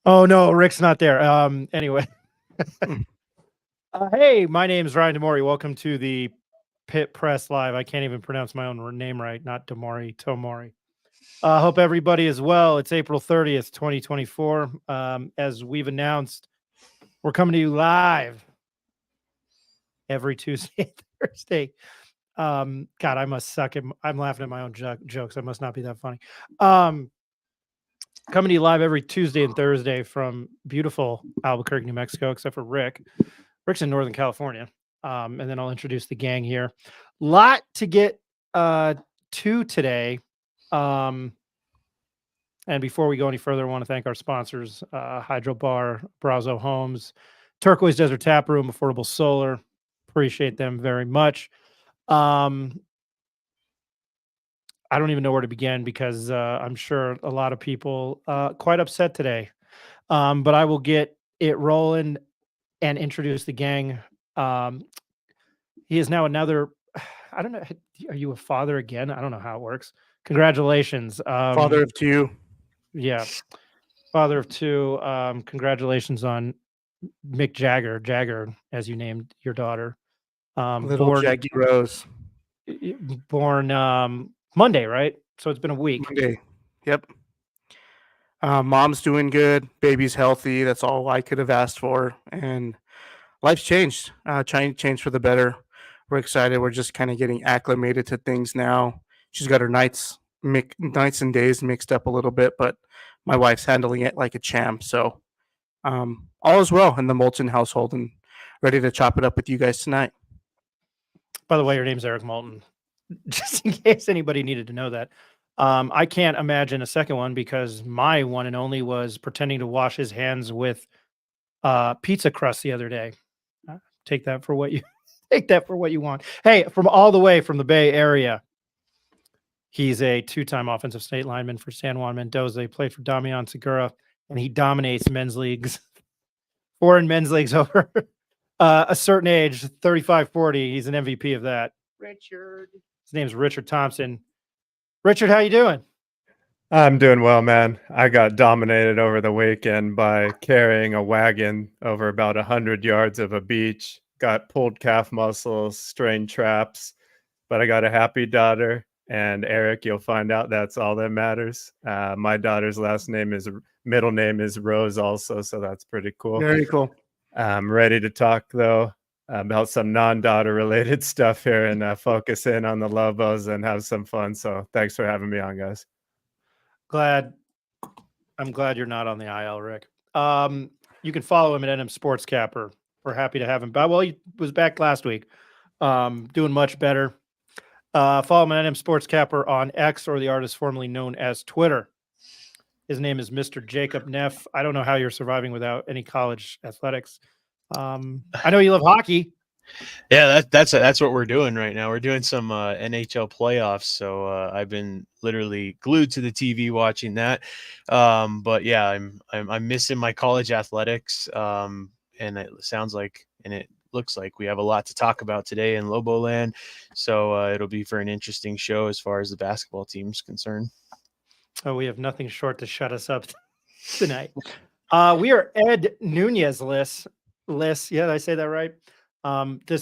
Oh no, Rick's not there. Anyway. Mm. Hey, my name is Ryan Demori. Welcome to the Pit Press Live. I can't even pronounce my own name right. Not Demori, Tomori. Hope everybody is well. It's April 30th, 2024. As we've announced, we're coming to you live every Tuesday and Thursday. God, I must suck. I'm laughing at my own jokes. I must not be that funny. Um, Coming to you live every Tuesday and Thursday from beautiful Albuquerque, New Mexico, except for Rick. Rick's in Northern California. And then I'll introduce the gang here. Lot to get to today. Um, and before we go any further, I want to thank our sponsors, Hydro Bar, Brazo Homes, Turquoise Desert Tap Room, Affordable Solar. Appreciate them very much. I don't even know where to begin because I'm sure a lot of people quite upset today. But I will get it rolling and introduce the gang. Um, he is now another. I don't know. Are you a father again? I don't know how it works. Congratulations. Father of two. Yeah, father of two. Congratulations on Mick Jagger. Jagger, as you named your daughter. Little Born Jackie Rose. born Monday, right? So it's been a week. Monday. Yep. Mom's doing good. Baby's healthy. That's all I could have asked for. And life's changed. Changed for the better. We're excited. We're just kind of getting acclimated to things now. She's got her nights and days mixed up a little bit, but my wife's handling it like a champ. So all is well in the Moulton household, and ready to chop it up with you guys tonight. By the way, your name's Eric Moulton. Just in case anybody needed to know that. I can't imagine a second one because my one and only was pretending to wash his hands with pizza crust the other day. Take that for what you take that for what you want. Hey, from all the way from the Bay Area, he's a two-time offensive state lineman for San Juan Mendoza. He played for Damian Segura, and he dominates men's leagues, foreign men's leagues over a certain age, 35, 40. He's an MVP of that. Richard. His name's Richard Thompson. Richard, how you doing? I'm doing well, man. I got dominated over the weekend by carrying a wagon over about 100 yards of a beach. Got pulled calf muscles, strained traps, but I got a happy daughter. And Eric, you'll find out that's all that matters. My daughter's middle name is Rose also, so that's pretty cool. Very cool. I'm ready to talk though about some non-daughter related stuff here and focus in on the Lobos and have some fun. So thanks for having me on, guys. I'm glad you're not on the IL, Rick. You can follow him at NM Sports Capper. We're happy to have him back. Well, he was back last week, doing much better. Follow him at NM Sports Capper on X, or the artist formerly known as Twitter. His name is Mr. Jacob Neff. I don't know how you're surviving without any college athletics. I know you love hockey. Yeah, that's what we're doing right now. We're doing some NHL playoffs, so I've been literally glued to the TV watching that. But yeah, I'm missing my college athletics, and it sounds like and it looks like we have a lot to talk about today in Lobo Land. So it'll be for an interesting show as far as the basketball team's concerned. Oh, we have nothing short to shut us up tonight. We are Ed Nunez list. Yeah, did I say that right?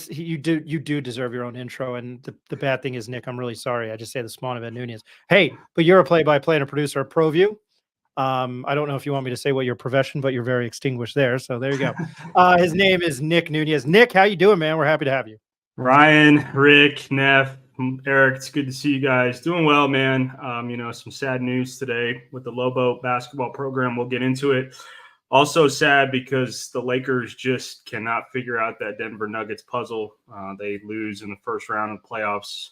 You do deserve your own intro, and the bad thing is, Nick, I'm really sorry. I just say the spawn of Ed Nunez. Hey, but you're a play-by-play and a producer at ProView. I don't know if you want me to say what your profession, but you're very extinguished there. So there you go. His name is Nick Nunez. Nick, how you doing, man? We're happy to have you. Ryan, Rick, Neff, Eric, it's good to see you guys. Doing well, man. Some sad news today with the Lobo basketball program. We'll get into it. Also sad because the Lakers just cannot figure out that Denver Nuggets puzzle. They lose in the first round of playoffs.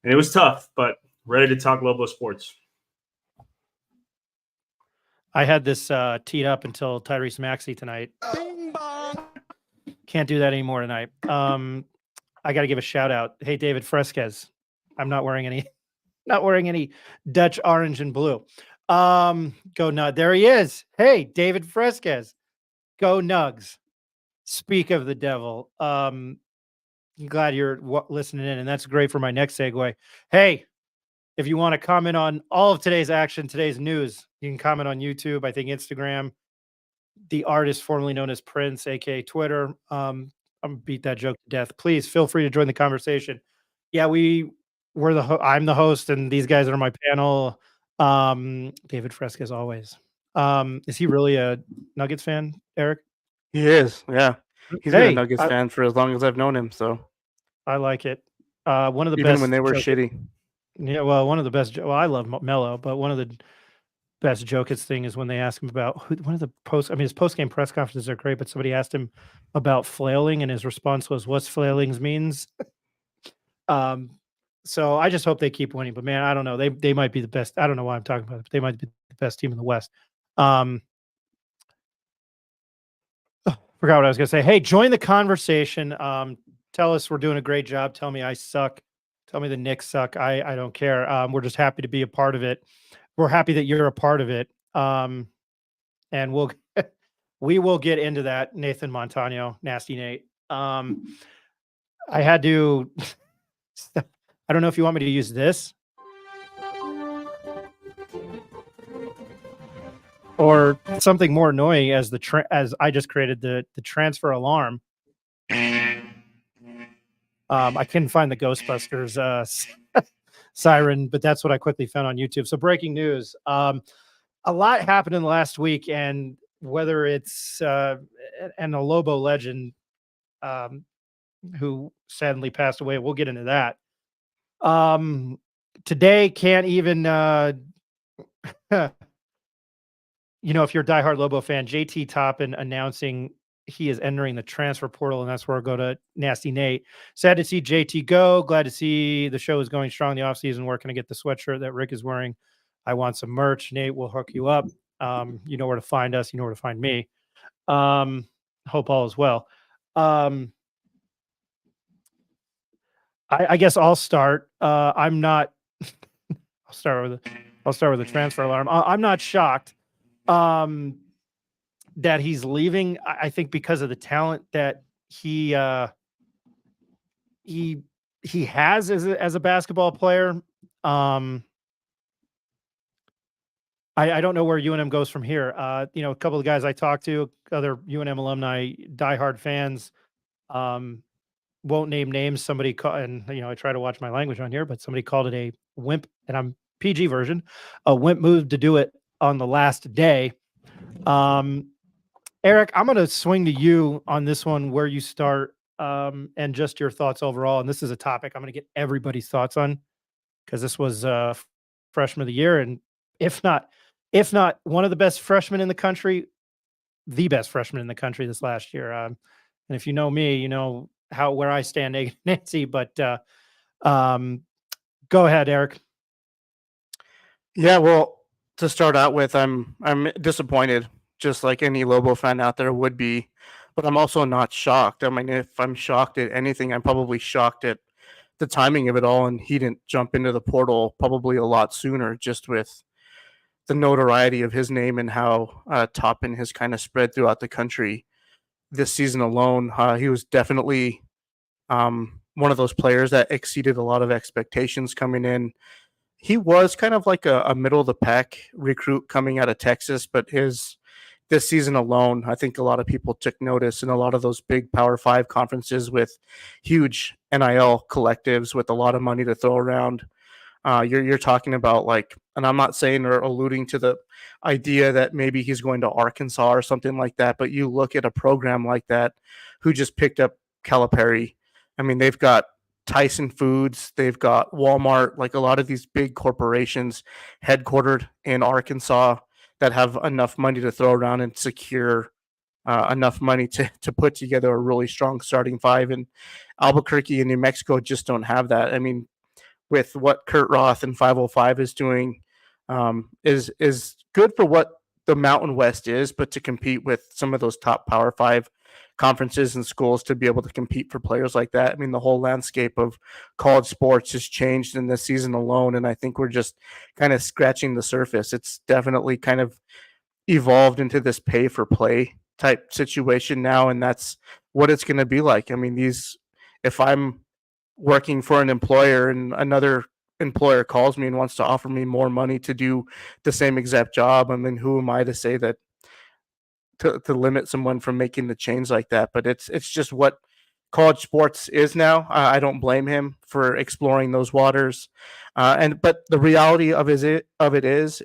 And it was tough, but ready to talk Lobo sports. I had this teed up until Tyrese Maxey tonight. Bing bong. Can't do that anymore tonight. I got to give a shout out. Hey, David Fresquez. I'm not wearing any Dutch orange and blue. Go Nug. There he is. Hey, David Fresquez. Go Nugs. Speak of the devil. I'm glad you're listening in, and that's great for my next segue. Hey, if you want to comment on all of today's action, today's news, you can comment on YouTube, I think Instagram, the artist formerly known as Prince, aka Twitter. I'm gonna beat that joke to death. Please feel free to join the conversation. Yeah, I'm the host, and these guys are my panel. David Fresca, as always. Is he really a Nuggets fan, Eric? He is, yeah. He's been a Hey, Nuggets fan for as long as I've known him. So I like it. One of the even best when they were joke- shitty. Yeah, well, one of the best. Well, I love Mello, but one of the best Jokic's thing is when they ask him about one of the post. I mean, his post game press conferences are great, but somebody asked him about flailing, and his response was, "What's flailings means." So I just hope they keep winning. But man, I don't know. They might be the best. I don't know why I'm talking about it, but they might be the best team in the West. Forgot what I was gonna say. Hey, join the conversation. Tell us we're doing a great job. Tell me I suck. Tell me the Knicks suck. I don't care. We're just happy to be a part of it. We're happy that you're a part of it. And we will get into that. Nathan Montano, Nasty Nate. I had to. I don't know if you want me to use this or something more annoying as as I just created the transfer alarm. I couldn't find the Ghostbusters siren, but that's what I quickly found on YouTube. So breaking news. A lot happened in the last week, and whether it's and a Lobo legend who sadly passed away, we'll get into that. Today can't even if you're a diehard Lobo fan, JT Toppin announcing he is entering the transfer portal, and that's where I'll go to Nasty Nate. Sad to see JT go. Glad to see the show is going strong in the offseason. Where can I get the sweatshirt that Rick is wearing? I want some merch. Nate will hook you up. You know where to find us. You know where to find me. Hope all is well. I guess I'll start. I'm not. I'll start with the transfer alarm. I'm not shocked that he's leaving. I think because of the talent that he has as a basketball player. I don't know where UNM goes from here. A couple of guys I talked to, other UNM alumni, diehard fans, won't name names. Somebody and I try to watch my language on here, but somebody called it a wimp, and I'm PG version, a wimp move to do it on the last day. Eric, I'm going to swing to you on this one, where you start, and just your thoughts overall. And this is a topic I'm going to get everybody's thoughts on, because this was freshman of the year, and if not one of the best freshmen in the country, the best freshman in the country this last year. And if you know me, you know where I stand, Nancy. But go ahead, Eric. Yeah, well, to start out with, I'm disappointed, just like any Lobo fan out there would be, but I'm also not shocked. I mean, if I'm shocked at anything, I'm probably shocked at the timing of it all, and he didn't jump into the portal probably a lot sooner, just with the notoriety of his name and how Toppin has kind of spread throughout the country this season alone. He was definitely one of those players that exceeded a lot of expectations coming in. He was kind of like a middle of the pack recruit coming out of Texas, but this season alone, I think a lot of people took notice in a lot of those big Power 5 conferences with huge NIL collectives with a lot of money to throw around. You're talking about, like, and I'm not saying or alluding to the idea that maybe he's going to Arkansas or something like that, but you look at a program like that who just picked up Calipari. I mean, they've got Tyson Foods, they've got Walmart, like a lot of these big corporations headquartered in Arkansas that have enough money to throw around and secure enough money to put together a really strong starting five. And Albuquerque and New Mexico just don't have that. I mean, with what Kurt Roth and 505 is doing, is good for what the Mountain West is, but to compete with some of those top Power 5 conferences and schools, to be able to compete for players like that. I mean, the whole landscape of college sports has changed in this season alone, and I think we're just kind of scratching the surface. It's definitely kind of evolved into this pay for play type situation now, and that's what it's going to be like. I mean, if I'm working for an employer and another employer calls me and wants to offer me more money to do the same exact job, I mean, who am I to say that to limit someone from making the change like that. But it's just what college sports is now. I don't blame him for exploring those waters. But the reality of it is,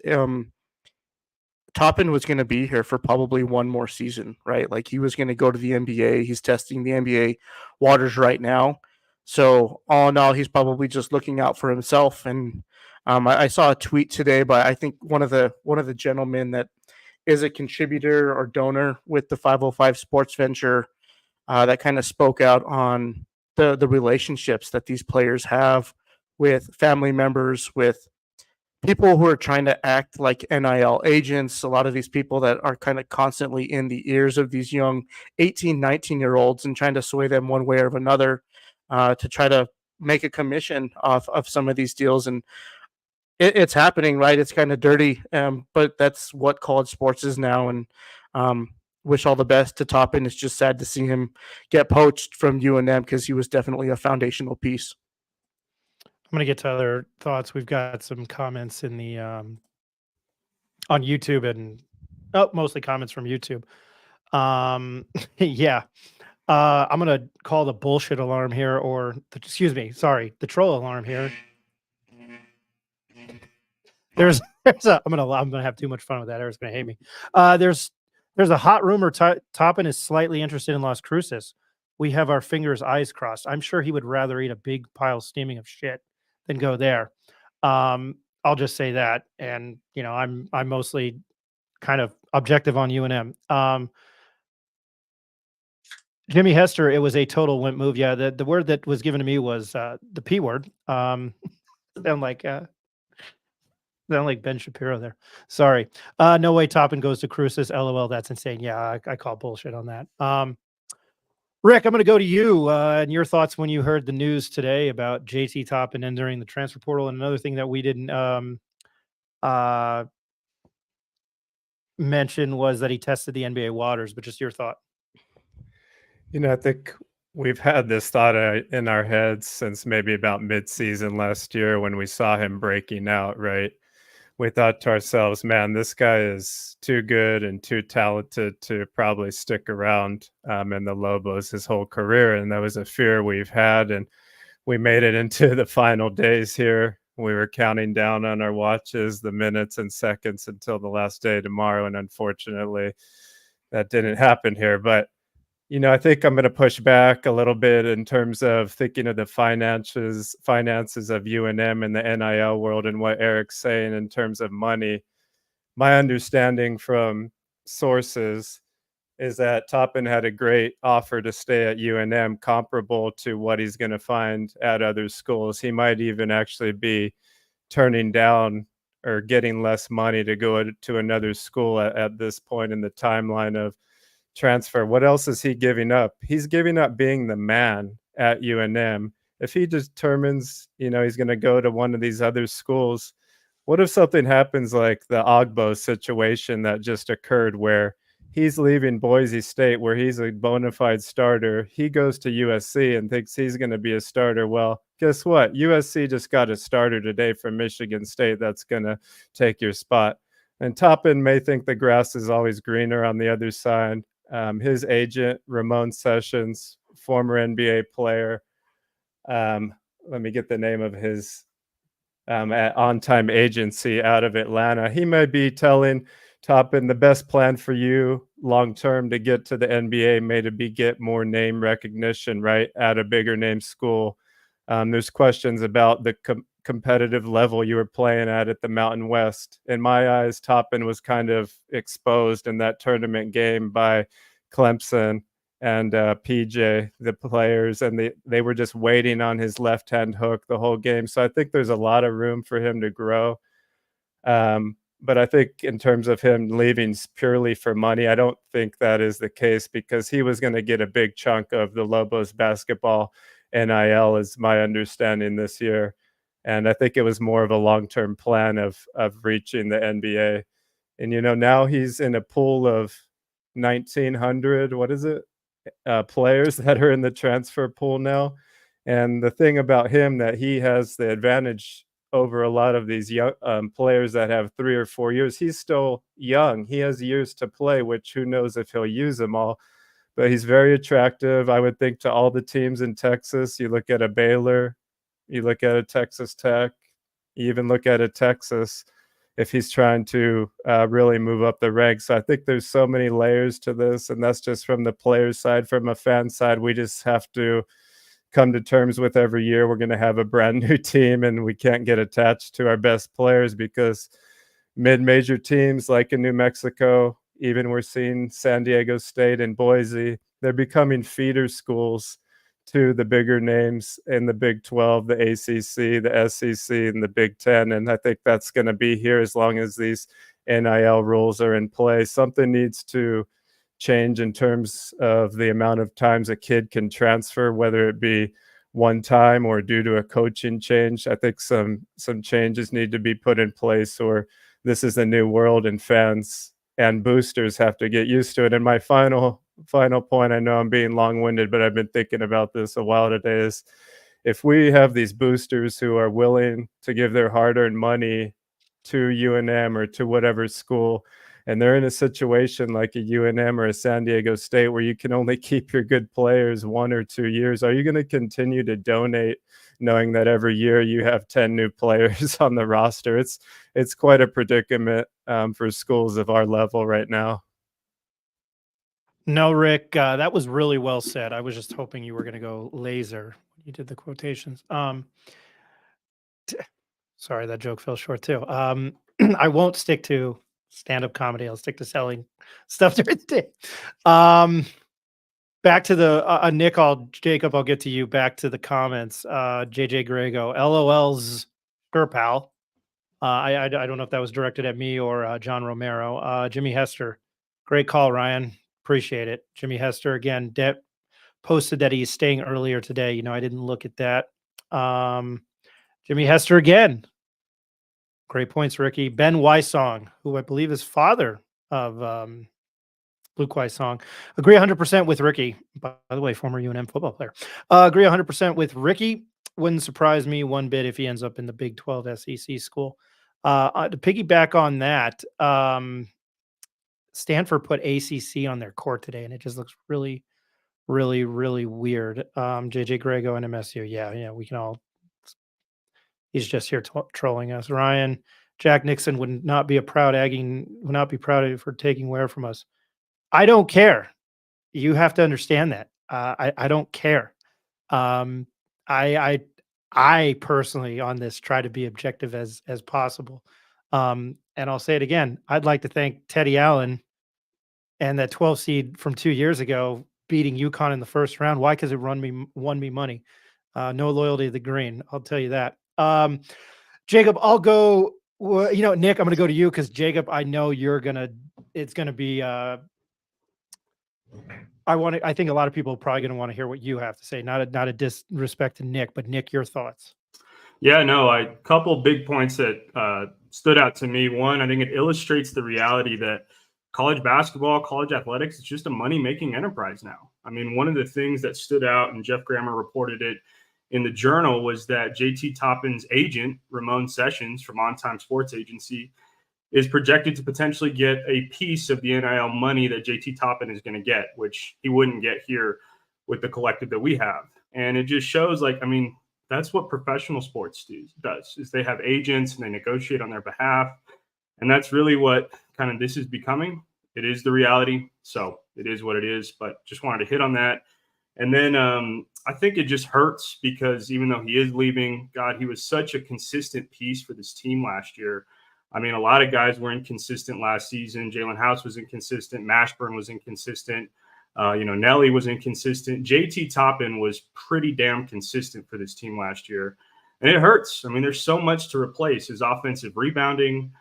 Toppin was going to be here for probably one more season, right? Like he was going to go to the NBA. He's testing the NBA waters right now. So all in all, he's probably just looking out for himself. And I saw a tweet today, but I think one of the gentlemen that is a contributor or donor with the 505 Sports Venture that kind of spoke out on the relationships that these players have with family members, with people who are trying to act like NIL agents, a lot of these people that are kind of constantly in the ears of these young 18, 19-year-olds and trying to sway them one way or another to try to make a commission off of some of these deals. And it's happening, right? It's kind of dirty, but that's what college sports is now. And wish all the best to Toppin. It's just sad to see him get poached from UNM because he was definitely a foundational piece. I'm going to get to other thoughts. We've got some comments in the on YouTube and mostly comments from YouTube. Yeah. I'm going to call the bullshit alarm here, or the troll alarm here. I'm gonna have too much fun with that. Eric's gonna hate me. There's a hot rumor Toppin is slightly interested in Las Cruces. We have our eyes crossed. I'm sure he would rather eat a big pile steaming of shit than go there. I'll just say that. And I'm mostly kind of objective on UNM. Jimmy Hester, it was a total wimp move. Yeah, the word that was given to me was the P word. Sound like Ben Shapiro there. Sorry. No way Toppin goes to Cruces. LOL. That's insane. Yeah, I call bullshit on that. Rick, I'm going to go to you and your thoughts when you heard the news today about JT Toppin entering the transfer portal. And another thing that we didn't mention was that he tested the NBA waters, but just your thought. I think we've had this thought in our heads since maybe about mid-season last year when we saw him breaking out, right? We thought to ourselves, man, this guy is too good and too talented to probably stick around in the Lobos his whole career. And that was a fear we've had. And we made it into the final days here. We were counting down on our watches the minutes and seconds until the last day tomorrow. And unfortunately, that didn't happen here. But I think I'm going to push back a little bit in terms of thinking of the finances of UNM and the NIL world and what Eric's saying in terms of money. My understanding from sources is that Toppin had a great offer to stay at UNM comparable to what he's going to find at other schools. He might even actually be turning down or getting less money to go to another school at this point in the timeline of transfer. What else is he giving up? He's giving up being the man at UNM. If he determines, he's going to go to one of these other schools, what if something happens like the Ogbo situation that just occurred where he's leaving Boise State where he's a bona fide starter. He goes to USC and thinks he's going to be a starter. Well, guess what? USC just got a starter today from Michigan State that's going to take your spot. And Toppin may think the grass is always greener on the other side. His agent, Ramon Sessions, former NBA player. Let me get the name of his on-time agency out of Atlanta. He may be telling Toppin the best plan for you long-term to get to the NBA may to be get more name recognition, right, at a bigger name school. There's questions about the competitive level you were playing at the Mountain West. In my eyes, Toppin was kind of exposed in that tournament game by Clemson and PJ, the players, and they were just waiting on his left-hand hook the whole game. So I think there's a lot of room for him to grow. But I think in terms of him leaving purely for money, I don't think that is the case because he was going to get a big chunk of the Lobos basketball NIL is my understanding this year. And I think it was more of a long-term plan of reaching the NBA. And, now he's in a pool of 1,900, players that are in the transfer pool now. And the thing about him that he has the advantage over a lot of these young players that have 3 or 4 years. He's still young. He has years to play, which who knows if he'll use them all. But he's very attractive, I would think, to all the teams in Texas. You look at a Baylor, you look at a Texas Tech, you even look at a Texas if he's trying to really move up the ranks. So I think there's so many layers to this, and that's just from the players' side. From a fan side, we just have to come to terms with every year we're going to have a brand new team, and we can't get attached to our best players because mid-major teams like in New Mexico, even we're seeing San Diego State and Boise, they're becoming feeder schools to the bigger names in the Big 12, the ACC, the SEC, and the Big 10. And I think that's going to be here as long as these NIL rules are in place. Something needs to change in terms of the amount of times a kid can transfer, whether it be one time or due to a coaching change. I think some changes need to be put in place, or this is a new world and fans and boosters have to get used to it. And my final point, I know I'm being long-winded, but I've been thinking about this a while today, is if we have these boosters who are willing to give their hard-earned money to UNM or to whatever school, and they're in a situation like a UNM or a San Diego State where you can only keep your good players 1 or 2 years, are you going to continue to donate knowing that every year you have 10 new players on the roster? It's quite a predicament for schools of our level right now. No, Rick, that was really well said. I was just hoping you were going to go laser when you did the quotations. Sorry, that joke fell short too. I won't stick to stand-up comedy. I'll stick to selling stuff during the day. Back to the Nick, Jacob, I'll get to you. Back to the comments. JJ Grego, LOL's sure, pal. I don't know if that was directed at me or John Romero. Jimmy Hester, great call, Ryan. Appreciate it. Jimmy Hester again. Posted that he's staying earlier today. You know, I didn't look at that. Jimmy Hester again. Great points, Ricky. Ben Wysong, who I believe is father of Luke Wysong. Agree 100% with Ricky. By the way, former UNM football player. Agree 100% with Ricky. Wouldn't surprise me one bit if he ends up in the Big 12 SEC school. To piggyback on that, Stanford put ACC on their court today, and it just looks really, really, really weird. JJ Grego and MSU. Yeah, we can all. He's just here trolling us. Ryan, Jack Nixon would not be proud for taking Ware from us. I don't care. You have to understand that. I don't care. I personally on this try to be objective as possible. And I'll say it again. I'd like to thank Teddy Allen and that 12 seed from 2 years ago beating UConn in the first round. Why? Because it won me money. No loyalty to the green. I'll tell you that. Jacob, I'll go. Nick, I'm going to go to you because Jacob, I know it's going to be. I think a lot of people are probably going to want to hear what you have to say. Not a disrespect to Nick, but Nick, your thoughts. Yeah, no, a couple big points that stood out to me. One, I think it illustrates the reality that college basketball, college athletics, it's just a money-making enterprise now. I mean, one of the things that stood out, and Jeff Grammer reported it in the Journal, was that JT Toppin's agent, Ramon Sessions from On Time Sports Agency, is projected to potentially get a piece of the NIL money that JT Toppin is going to get, which he wouldn't get here with the collective that we have. And it just shows, that's what professional sports does, is they have agents and they negotiate on their behalf. And that's really what kind of this is becoming. It is the reality. So it is what it is, but just wanted to hit on that. And then I think it just hurts because even though he is leaving, God, he was such a consistent piece for this team last year. I mean, a lot of guys were inconsistent last season. Jalen House was inconsistent. Mashburn was inconsistent. Nelly was inconsistent. JT Toppin was pretty damn consistent for this team last year. And it hurts. I mean, there's so much to replace. His offensive rebounding,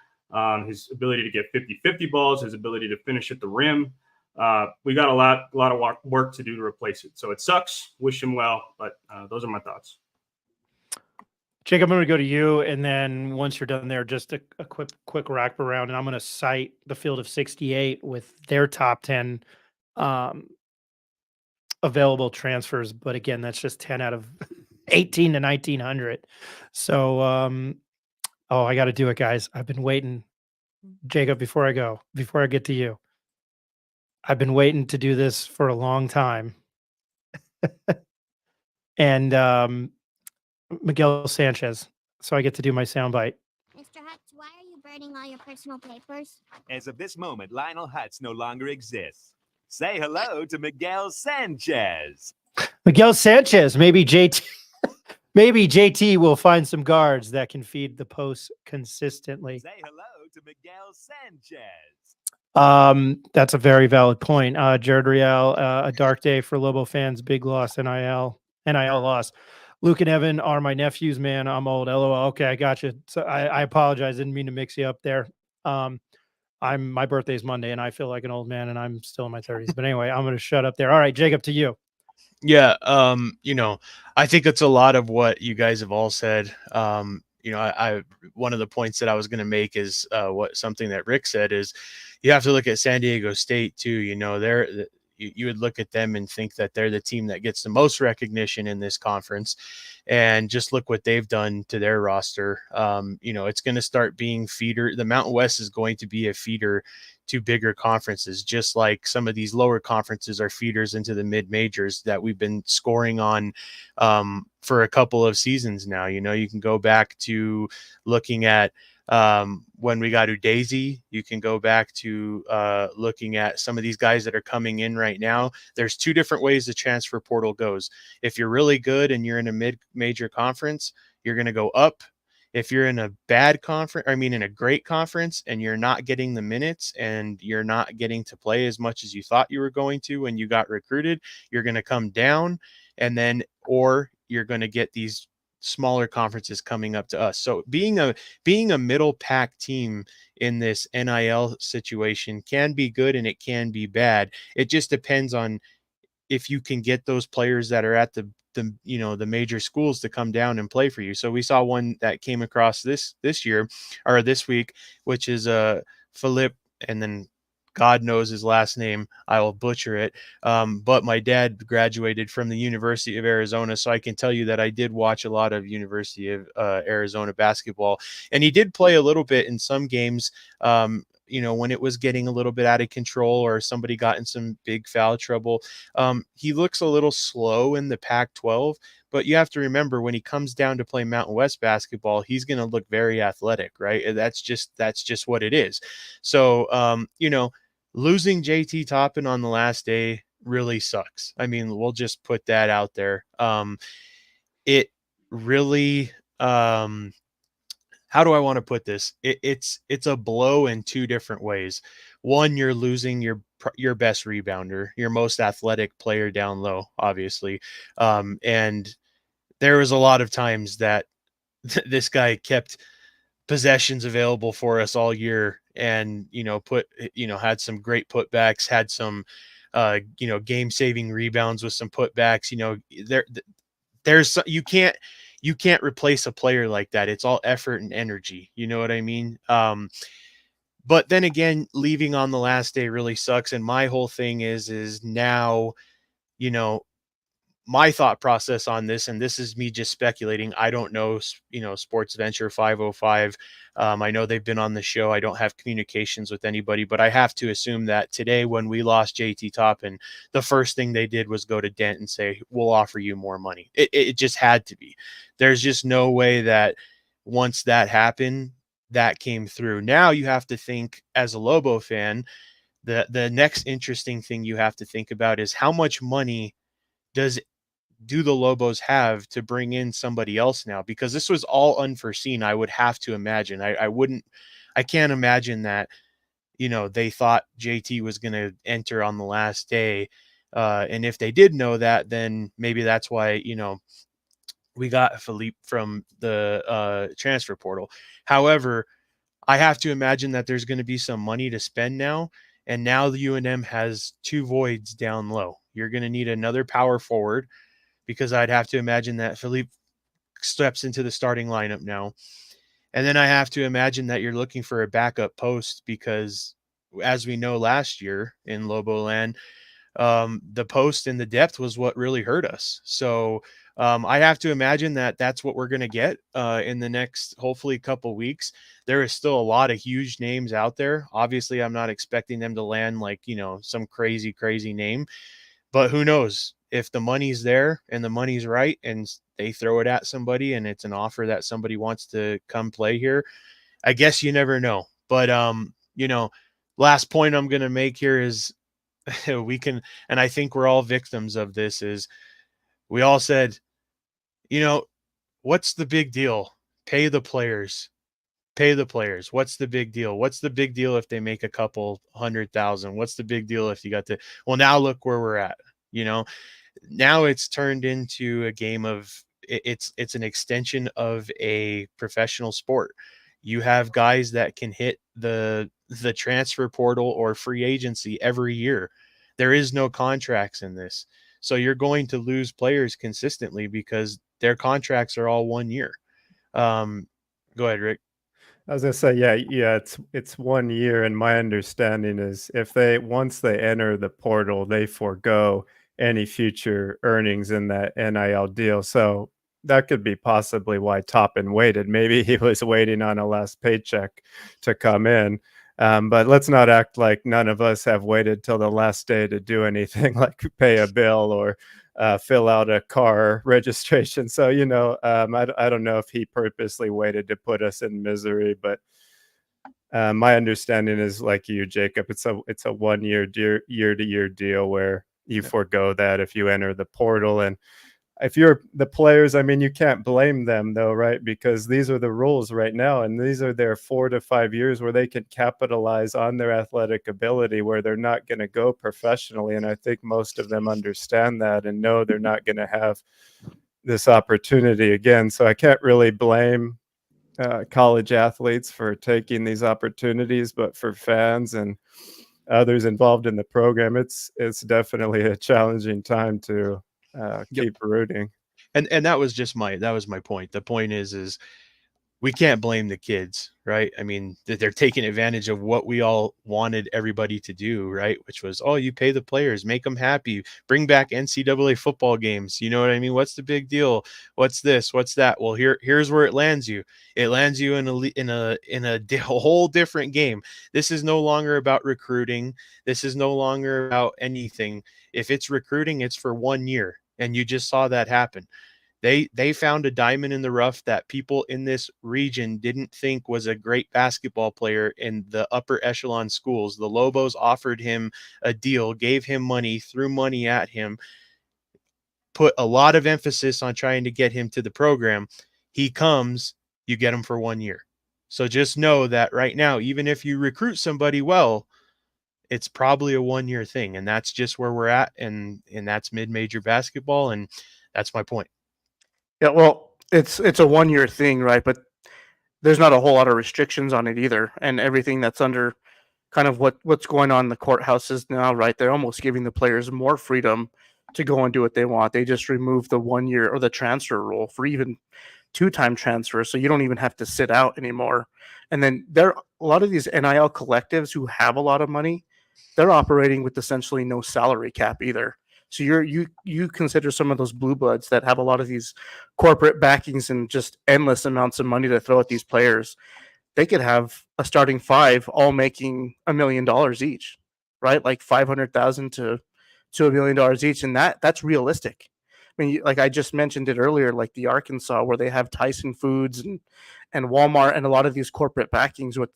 his ability to get 50-50 balls, his ability to finish at the rim. We got a lot of work to do to replace it. So it sucks. Wish him well, but those are my thoughts. Jacob, I'm going to go to you, and then once you're done there, just a quick wrap around, and I'm going to cite the Field of 68 with their top 10 available transfers. But again, that's just 10 out of 18 to 1900. So Oh, I got to do it, guys. I've been waiting. Jacob, before I get to you, I've been waiting to do this for a long time. And Miguel Sanchez. So I get to do my soundbite. Mr. Hutz, why are you burning all your personal papers? As of this moment, Lionel Hutz no longer exists. Say hello to Miguel Sanchez. Miguel Sanchez. Maybe JT will find some guards that can feed the posts consistently. Say hello to Miguel Sanchez. That's a very valid point. Jared Real, a dark day for Lobo fans. Big loss. NIL loss. Luke and Evan are my nephews, man. I'm old. LOL. Okay, I got you. So I apologize. Didn't mean to mix you up there. My birthday's Monday, and I feel like an old man, and I'm still in my 30s. But anyway, I'm going to shut up there. All right, Jacob, to you. Yeah, I think it's a lot of what you guys have all said. I one of the points that I was going to make is something that Rick said is you have to look at San Diego State too. You would look at them and think that they're the team that gets the most recognition in this conference, and just look what they've done to their roster. It's going to start being feeder. The Mountain West is going to be a feeder to bigger conferences, just like some of these lower conferences are feeders into the mid majors that we've been scoring on for a couple of seasons now. You can go back to looking at when we got Udeze. You can go back to looking at some of these guys that are coming in right now. There's two different ways the transfer portal goes. If you're really good and you're in a mid-major conference, you're going to go up. If you're in a in a great conference and you're not getting the minutes and you're not getting to play as much as you thought you were going to when you got recruited, you're going to come down, or you're going to get these smaller conferences coming up to us. So being a middle pack team in this NIL situation can be good and it can be bad. It just depends on if you can get those players that are at the major schools to come down and play for you. So we saw one that came across this year or this week, which is Philip, and then God knows his last name. I will butcher it. But my dad graduated from the University of Arizona, so I can tell you that I did watch a lot of University of Arizona basketball, and he did play a little bit in some games. When it was getting a little bit out of control or somebody got in some big foul trouble. He looks a little slow in the Pac-12, but you have to remember when he comes down to play Mountain West basketball, he's going to look very athletic, right? And that's just what it is. So, losing JT Toppin on the last day really sucks. I mean, we'll just put that out there. It really, how do I want to put this? It's a blow in two different ways. One, you're losing your best rebounder, your most athletic player down low, obviously. And there was a lot of times that this guy kept possessions available for us all year, and had some great putbacks, had some game saving rebounds with some putbacks. There's you can't replace a player like that. It's all effort and energy. You know what I mean? But then again, leaving on the last day really sucks. And my whole thing is now, my thought process on this, and this is me just speculating. I don't know, Sports Venture 505. I know they've been on the show. I don't have communications with anybody, but I have to assume that today when we lost JT Toppin, the first thing they did was go to Dent and say, we'll offer you more money. It just had to be. There's just no way that once that happened, that came through. Now you have to think as a Lobo fan, the next interesting thing you have to think about is how much money do the Lobos have to bring in somebody else now? Because this was all unforeseen. I would have to imagine. I can't imagine that, they thought JT was going to enter on the last day. And if they did know that, then maybe that's why, we got Philippe from the transfer portal. However, I have to imagine that there's going to be some money to spend now. And now the UNM has two voids down low. You're going to need another power forward, because I'd have to imagine that Philippe steps into the starting lineup now. And then I have to imagine that you're looking for a backup post, because as we know last year in Lobo land, the post and the depth was what really hurt us. So I have to imagine that that's what we're going to get in the next, hopefully, couple weeks. There is still a lot of huge names out there. Obviously, I'm not expecting them to land like, some crazy, crazy name, but who knows if the money's there and the money's right and they throw it at somebody and it's an offer that somebody wants to come play here. I guess you never know. But, last point I'm going to make here is we can, and I think we're all victims of this, is we all said, what's the big deal? Pay the players. Pay the players. What's the big deal? What's the big deal if they make a couple 100,000? What's the big deal if you got to, well, now look where we're at, now it's turned into a game of, it's an extension of a professional sport. You have guys that can hit the transfer portal or free agency every year. There is no contracts in this. So you're going to lose players consistently because their contracts are all 1 year. Go ahead, Rick. I was gonna say, yeah, it's 1 year, and my understanding is if once they enter the portal, they forego any future earnings in that NIL deal. So that could be possibly why Toppin waited. Maybe he was waiting on a last paycheck to come in. But let's not act like none of us have waited till the last day to do anything like pay a bill or fill out a car registration. So, I don't know if he purposely waited to put us in misery, but my understanding is like you, Jacob, it's a 1 year, year-to-year deal where you forego that if you enter the portal. And if you're the players, I mean, you can't blame them though, right? Because these are the rules right now, and these are their 4 to 5 years where they can capitalize on their athletic ability, where they're not going to go professionally. And I think most of them understand that and know they're not going to have this opportunity again. So I can't really blame college athletes for taking these opportunities, but for fans and others involved in the program, it's definitely a challenging time to keep rooting. And that was my point. The point is we can't blame the kids, right? I mean, they're taking advantage of what we all wanted everybody to do, right? Which was, oh, you pay the players, make them happy, bring back NCAA football games. You know what I mean? What's the big deal? What's this? What's that? Well, here's where it lands you. It lands you in a whole different game. This is no longer about recruiting. This is no longer about anything. If it's recruiting, it's for 1 year, and you just saw that happen. They found a diamond in the rough that people in this region didn't think was a great basketball player in the upper echelon schools. The Lobos offered him a deal, gave him money, threw money at him, put a lot of emphasis on trying to get him to the program. He comes, you get him for 1 year. So just know that right now, even if you recruit somebody well, it's probably a 1 year thing. And that's just where we're at. And that's mid-major basketball. And that's my point. Yeah, well, it's a 1 year thing, right? But there's not a whole lot of restrictions on it either, and everything that's under kind of what's going on in the courthouses now, right? They're almost giving the players more freedom to go and do what they want. They just removed the 1 year or the transfer rule for even 2-time transfer, so you don't even have to sit out anymore. And then there are a lot of these NIL collectives who have a lot of money. They're operating with essentially no salary cap either. So you consider some of those blue bloods that have a lot of these corporate backings and just endless amounts of money to throw at these players. They could have a starting 5 all making $1 million each, right? Like 500,000 to $1 million each, and that's realistic. I mean, like I just mentioned it earlier, like the Arkansas where they have Tyson Foods and Walmart and a lot of these corporate backings. With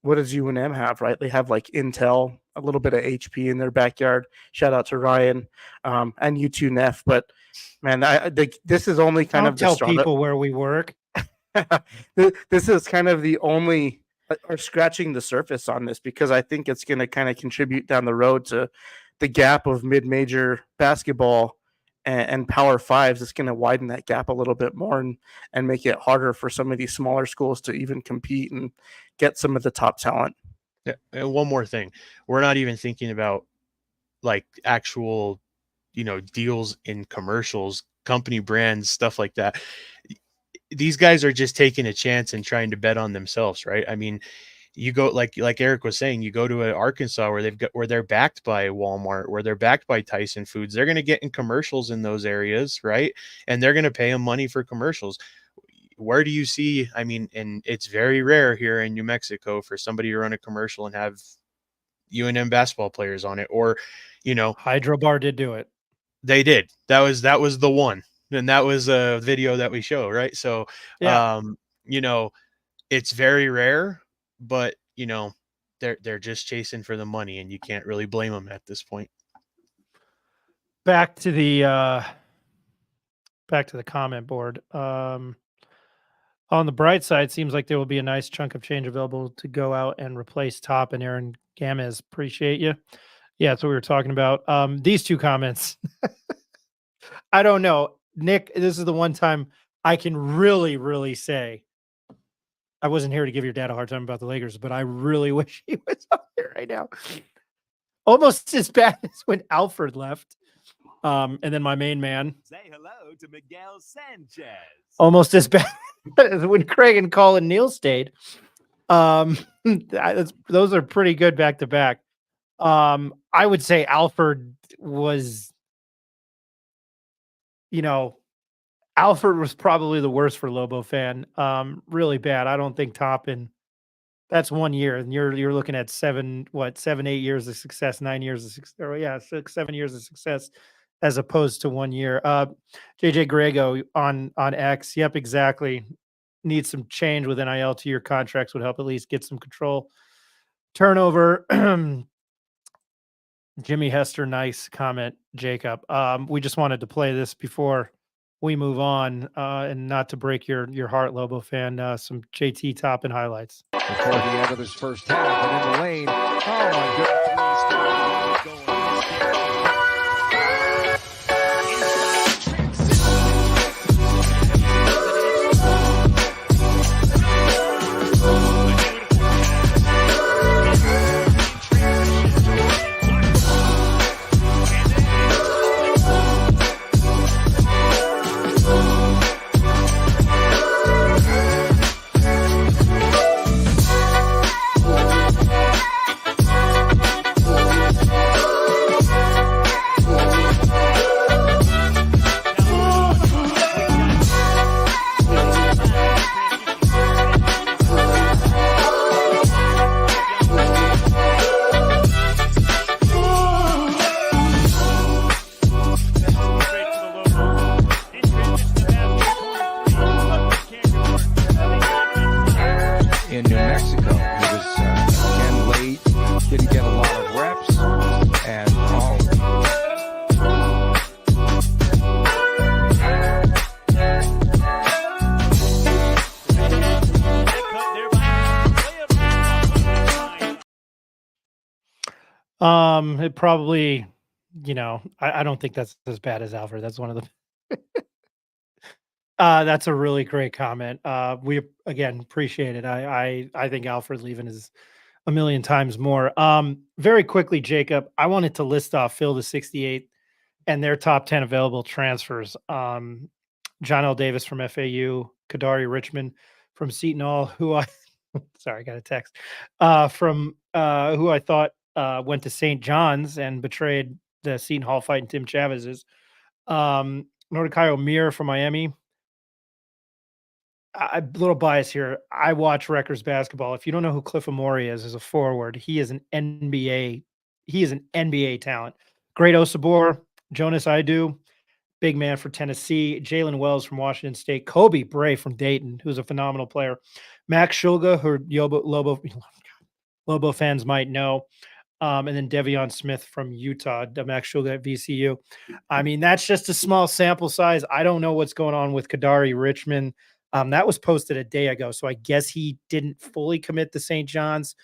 what does UNM have, right? They have like Intel, a little bit of HP in their backyard. Shout out to Ryan and U2 Neff. But man, this is only kind Don't of tell the start. people where we work. This is kind of the only or scratching the surface on this, because I think it's going to kind of contribute down the road to the gap of mid-major basketball and Power Fives. It's going to widen that gap a little bit more and make it harder for some of these smaller schools to even compete and get some of the top talent. Yeah, and one more thing, we're not even thinking about like actual, deals in commercials, company brands, stuff like that. These guys are just taking a chance and trying to bet on themselves, right? I mean, you go like Eric was saying, you go to Arkansas where they're backed by Walmart, where they're backed by Tyson Foods. They're going to get in commercials in those areas, right? And they're going to pay them money for commercials. Where do you see? I mean, and it's very rare here in New Mexico for somebody to run a commercial and have UNM basketball players on it, or Hydro Bar did do it. they did. That was the one, and that was a video that we show, right? So, Yeah. It's very rare, but they're just chasing for the money, and you can't really blame them at this point. Back to the comment board. On the bright side, seems like there will be a nice chunk of change available to go out and replace Top and Aaron Gamez. Appreciate you. Yeah, that's what we were talking about. These two comments. I don't know. Nick, this is the one time I can really, really say I wasn't here to give your dad a hard time about the Lakers, but I really wish he was up there right now. Almost as bad as when Alfred left. And then my main man. Say hello to Miguel Sanchez. Almost as bad as when Craig and Colin Neal stayed. Those are pretty good back to back. I would say Alfred was, Alfred was probably the worst for Lobo fan. Really bad. I don't think Toppin. That's 1 year, and you're looking at 7, 8 years of success, 9 years of success. Or yeah, 6, 7 years of success, as opposed to 1 year. JJ Grego on X. Yep, exactly. Need some change with NIL to your contracts would help at least get some control. Turnover. Jimmy Hester, nice comment, Jacob. We just wanted to play this before we move on, and not to break your heart, Lobo fan. Some JT Toppin highlights. Before the end of this first half, and in the lane. Oh my goodness. In New Mexico, he was again late, didn't get a lot of reps, and all. It probably, I don't think that's as bad as Alfred. That's one of the. That's a really great comment. We again appreciate it. I think Alfred leaving is a million times more. Very quickly, Jacob, I wanted to list off Phil the 68 and their top 10 available transfers. John L. Davis from FAU, Kadari Richmond from Seton Hall, who I sorry, I got a text from who I thought went to St. John's and betrayed the Seton Hall fight and Tim Chavez's. Mordecai O'Meara from Miami. A little bias here. I watch Rutgers basketball. If you don't know who Cliff Amore is as a forward, he is an NBA. He is an NBA talent. Great Osabor, Jonas Idu, big man for Tennessee. Jalen Wells from Washington State. Kobe Bray from Dayton, who's a phenomenal player. Max Shulga, who Lobo fans might know. And then Devion Smith from Utah, Max Shulga at VCU. I mean, that's just a small sample size. I don't know what's going on with Kadari Richmond. That was posted a day ago, so I guess he didn't fully commit to St. John's.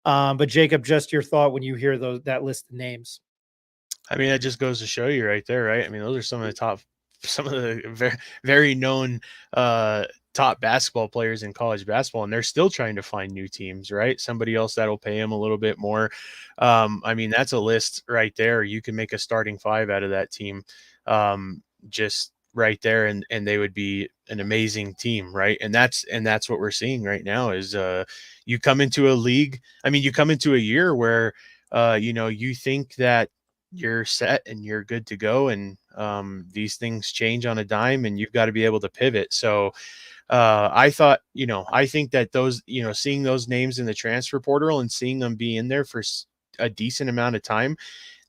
But Jacob, just your thought when you hear that list of names. I mean, that just goes to show you right there, right? I mean, those are some of the very, very known top basketball players in college basketball, and they're still trying to find new teams, right? Somebody else that'll pay them a little bit more. I mean, that's a list right there. You can make a starting five out of that team. Just right there, and they would be an amazing team, right? And that's what we're seeing right now is you come into a league, I mean, you come into a year where you think that you're set and you're good to go, and these things change on a dime and you've got to be able to pivot. So I think that those, seeing those names in the transfer portal and seeing them be in there for a decent amount of time,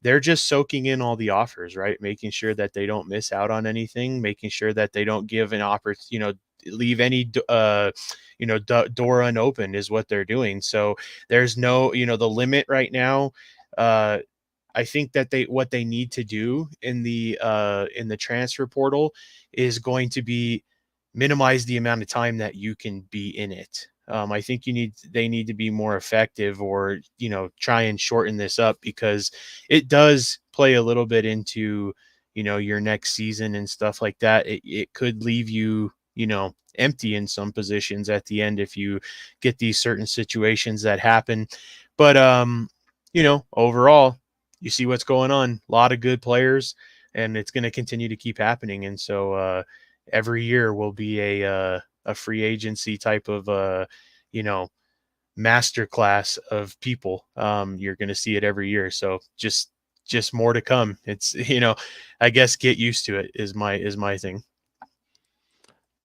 they're just soaking in all the offers, right? Making sure that they don't miss out on anything, making sure that they don't give an leave any, door unopened is what they're doing. So there's no, the limit right now. Uh, I think that what they need to do in the transfer portal is going to be minimize the amount of time that you can be in it. I think they need to be more effective, or try and shorten this up, because it does play a little bit into your next season and stuff like that. It could leave you empty in some positions at the end if you get these certain situations that happen. But overall, you see what's going on. A lot of good players, and it's going to continue to keep happening. And so every year will be a free agency type of master class of people. You're going to see it every year. So just more to come. It's I guess get used to it is my thing.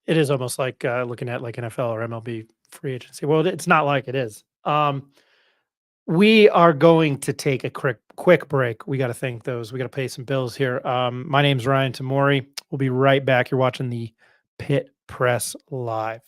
It is almost like looking at like NFL or MLB free agency. Well, it's not like it is. We are going to take a quick break. We got to thank those. We got to pay some bills here. My name's Ryan Tamori. We'll be right back. You're watching the Pit Press Live.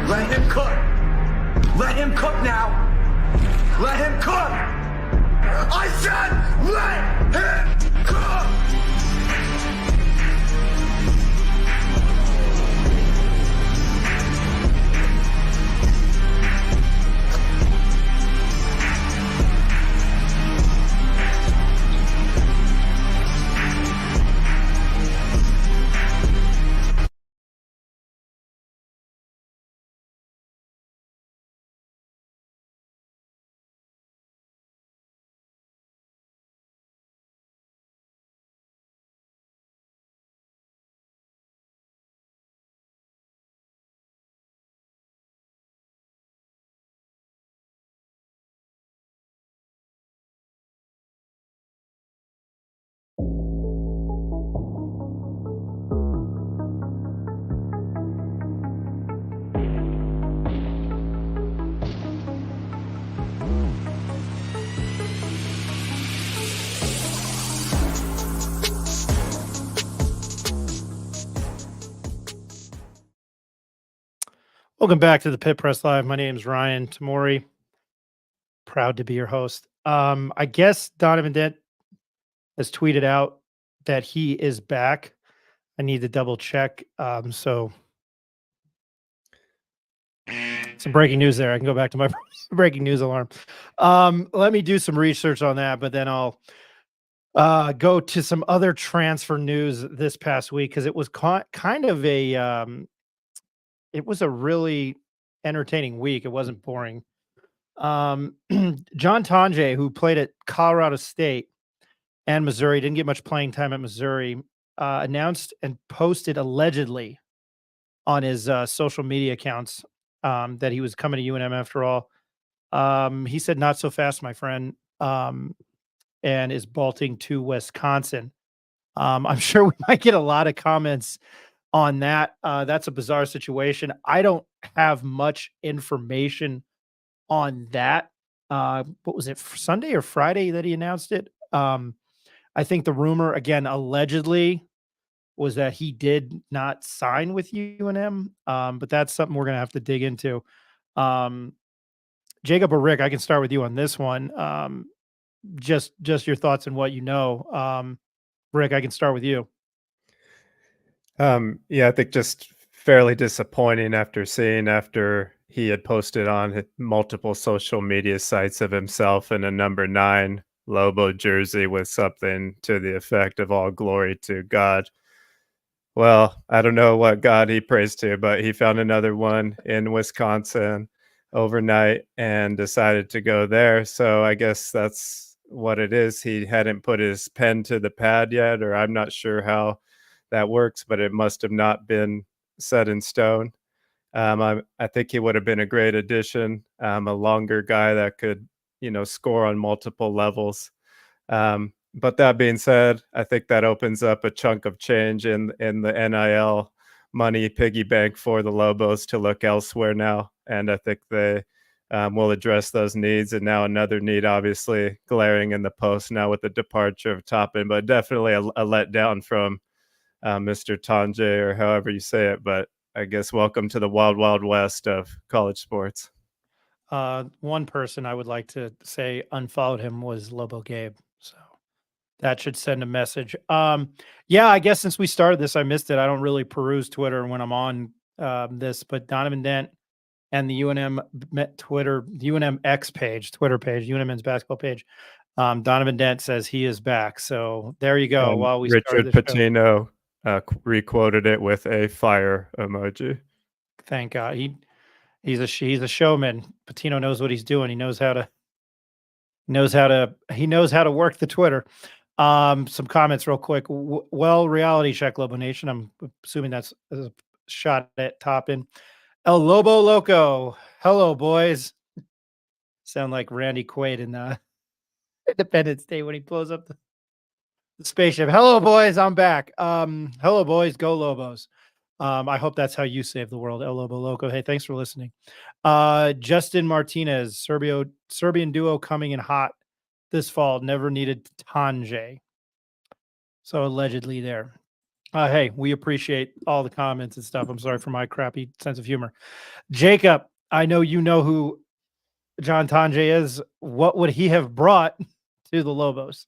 Let him cook. Let him cook now. Let him cook. I said let him cook. Welcome back to the Pit Press Live. My name is Ryan Tamori. Proud to be your host. I guess Donovan Dent has tweeted out that he is back. I need to double check. So some breaking news there. I can go back to my breaking news alarm. Let me do some research on that, but then I'll go to some other transfer news this past week, because it was kind of it was a really entertaining week. It wasn't boring. John Tonje, who played at Colorado State and Missouri, didn't get much playing time at Missouri, announced and posted allegedly on his social media accounts that he was coming to UNM after all. He said, "Not so fast, my friend," and is bolting to Wisconsin. I'm sure we might get a lot of comments on that. That's a bizarre situation. I don't have much information on that. What was it, Sunday or Friday that he announced it? I think the rumor, again, allegedly, was that he did not sign with UNM, but that's something we're going to have to dig into. John Jacob or Rick, I can start with you on this one. Just your thoughts and what you know. Rick, I can start with you. Yeah, I think just fairly disappointing after he had posted on multiple social media sites of himself in a number 9 Lobo jersey with something to the effect of all glory to God. Well, I don't know what God he prays to, but he found another one in Wisconsin overnight and decided to go there. So I guess that's what it is. He hadn't put his pen to the pad yet, or I'm not sure how that works, but it must have not been set in stone. I think he would have been a great addition, a longer guy that could, score on multiple levels. But that being said, I think that opens up a chunk of change in the NIL money piggy bank for the Lobos to look elsewhere now, and I think they will address those needs. And now another need, obviously, glaring in the post now with the departure of Toppin, but definitely a letdown from Mr. Tanjay, or however you say it. But I guess welcome to the wild, wild west of college sports. One person I would like to say unfollowed him was Lobo Gabe. So that should send a message. Yeah, I guess since we started this, I missed it. I don't really peruse Twitter when I'm on this, but Donovan Dent and the UNM UNM X page, Twitter page, UNM men's basketball page. Donovan Dent says he is back. So there you go. And While we Richard started the show. Pitino requoted it with a fire emoji. Thank God. He's a showman. Patino knows what he's doing. He knows how to work the Twitter. Some comments real quick. Well, reality check, Lobo Nation. I'm assuming that's a shot at Toppin. El Lobo Loco. Hello, boys. Sound like Randy Quaid in Independence Day when he blows up the spaceship. Hello, boys. I'm back. Hello, boys. Go Lobos. I hope that's how you save the world. El Lobo Loco. Hey, thanks for listening. Justin Martinez, Serbian duo coming in hot this fall. Never needed Tanjay. So allegedly there. Hey, we appreciate all the comments and stuff. I'm sorry for my crappy sense of humor. Jacob, I know you know who John Tanjay is. What would he have brought to the Lobos?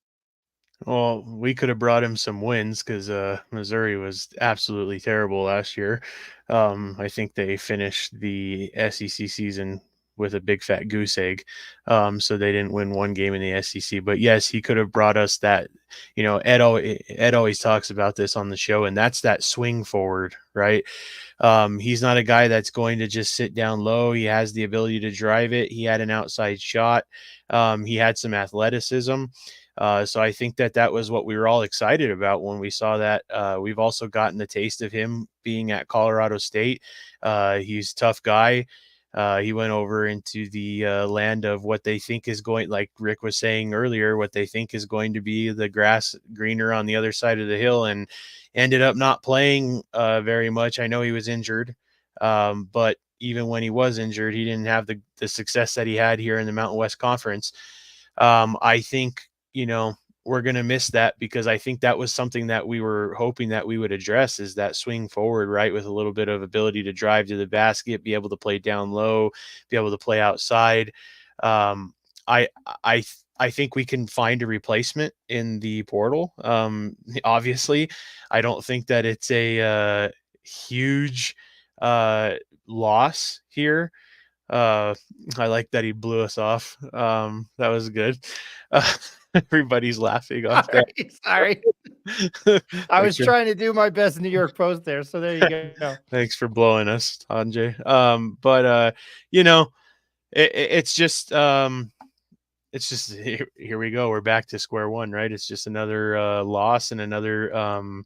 Well, we could have brought him some wins because Missouri was absolutely terrible last year. I think they finished the SEC season with a big fat goose egg. So they didn't win one game in the SEC. But yes, he could have brought us that. Ed always talks about this on the show, and that's that swing forward, right? He's not a guy that's going to just sit down low. He has the ability to drive it. He had an outside shot. He had some athleticism. So I think that was what we were all excited about when we saw that. We've also gotten the taste of him being at Colorado State. He's a tough guy. He went over into the land of what they think is going, like Rick was saying earlier, what they think is going to be the grass greener on the other side of the hill, and ended up not playing very much. I know he was injured, but even when he was injured, he didn't have the success that he had here in the Mountain West Conference. I think, we're going to miss that, because I think that was something that we were hoping that we would address, is that swing forward, right? With a little bit of ability to drive to the basket, be able to play down low, be able to play outside. I think we can find a replacement in the portal. Obviously, I don't think that it's a huge loss here. I like that he blew us off. That was good. Everybody's laughing off that. Sorry. I was trying to do my best New York Post there. So there you go. Thanks for blowing us, Tanjay. But it's just here we go. We're back to square one, right? It's just another loss and another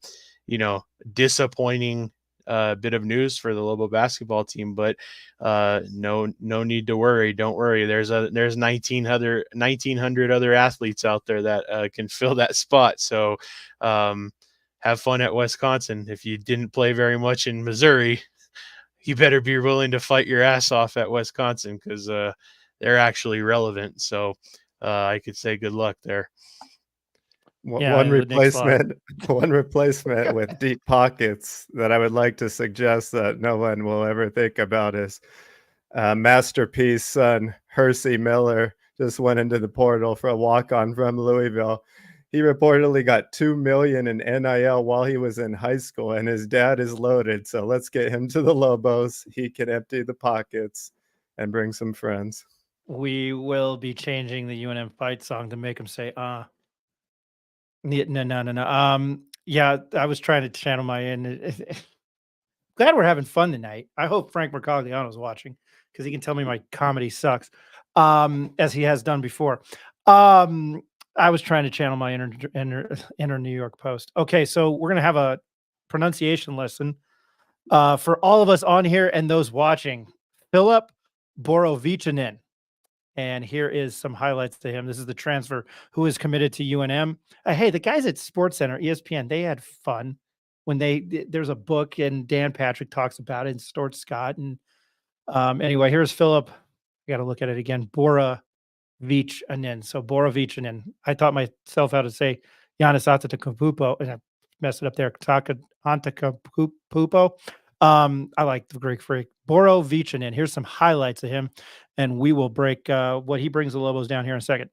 disappointing bit of news for the Lobo basketball team, but no need to worry. Don't worry. There's 1,900 other athletes out there that can fill that spot. So have fun at Wisconsin. If you didn't play very much in Missouri, you better be willing to fight your ass off at Wisconsin, because they're actually relevant. So I could say good luck there. One replacement with deep pockets that I would like to suggest that no one will ever think about is Masterpiece son, Hersey Miller, just went into the portal for a walk-on from Louisville. He reportedly got $2 million in NIL while he was in high school, and his dad is loaded. So let's get him to the Lobos. He can empty the pockets and bring some friends. We will be changing the UNM fight song to make him say, no. Yeah, I was trying to channel my in. Glad we're having fun tonight. I hope Frank Mercogliano is watching because he can tell me my comedy sucks, as he has done before. I was trying to channel my inner New York Post. Okay, so we're going to have a pronunciation lesson for all of us on here and those watching. Philip Borovichinin. And here is some highlights to him. This is the transfer who is committed to UNM. Hey, the guys at SportsCenter, ESPN, they had fun when there's a book and Dan Patrick talks about it and Stuart Scott. And anyway, here's Philip. I got to look at it again. Borovichinin. So Borovichinin. I taught myself how to say Giannis Antetokounmpo, and I messed it up there. Antetokounmpo. I like the Greek freak. Borovichinin. Here's some highlights of him, and we will break what he brings the Lobos down here in a second.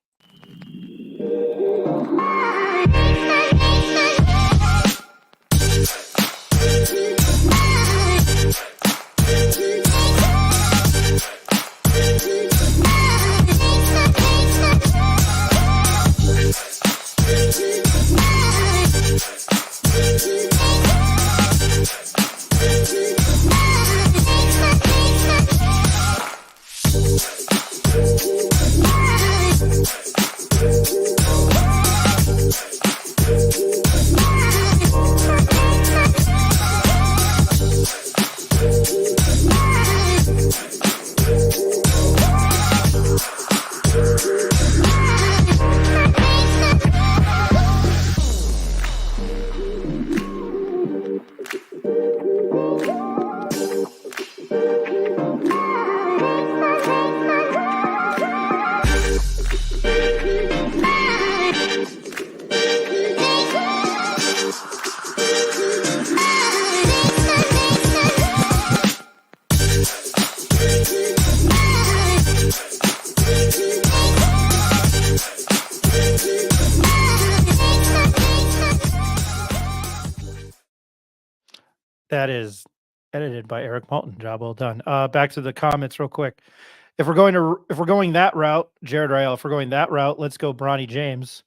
That is edited by Eric Moulton. Job well done. Back to the comments real quick. If we're going that route, Jared Rael, if we're going that route, let's go Bronny James.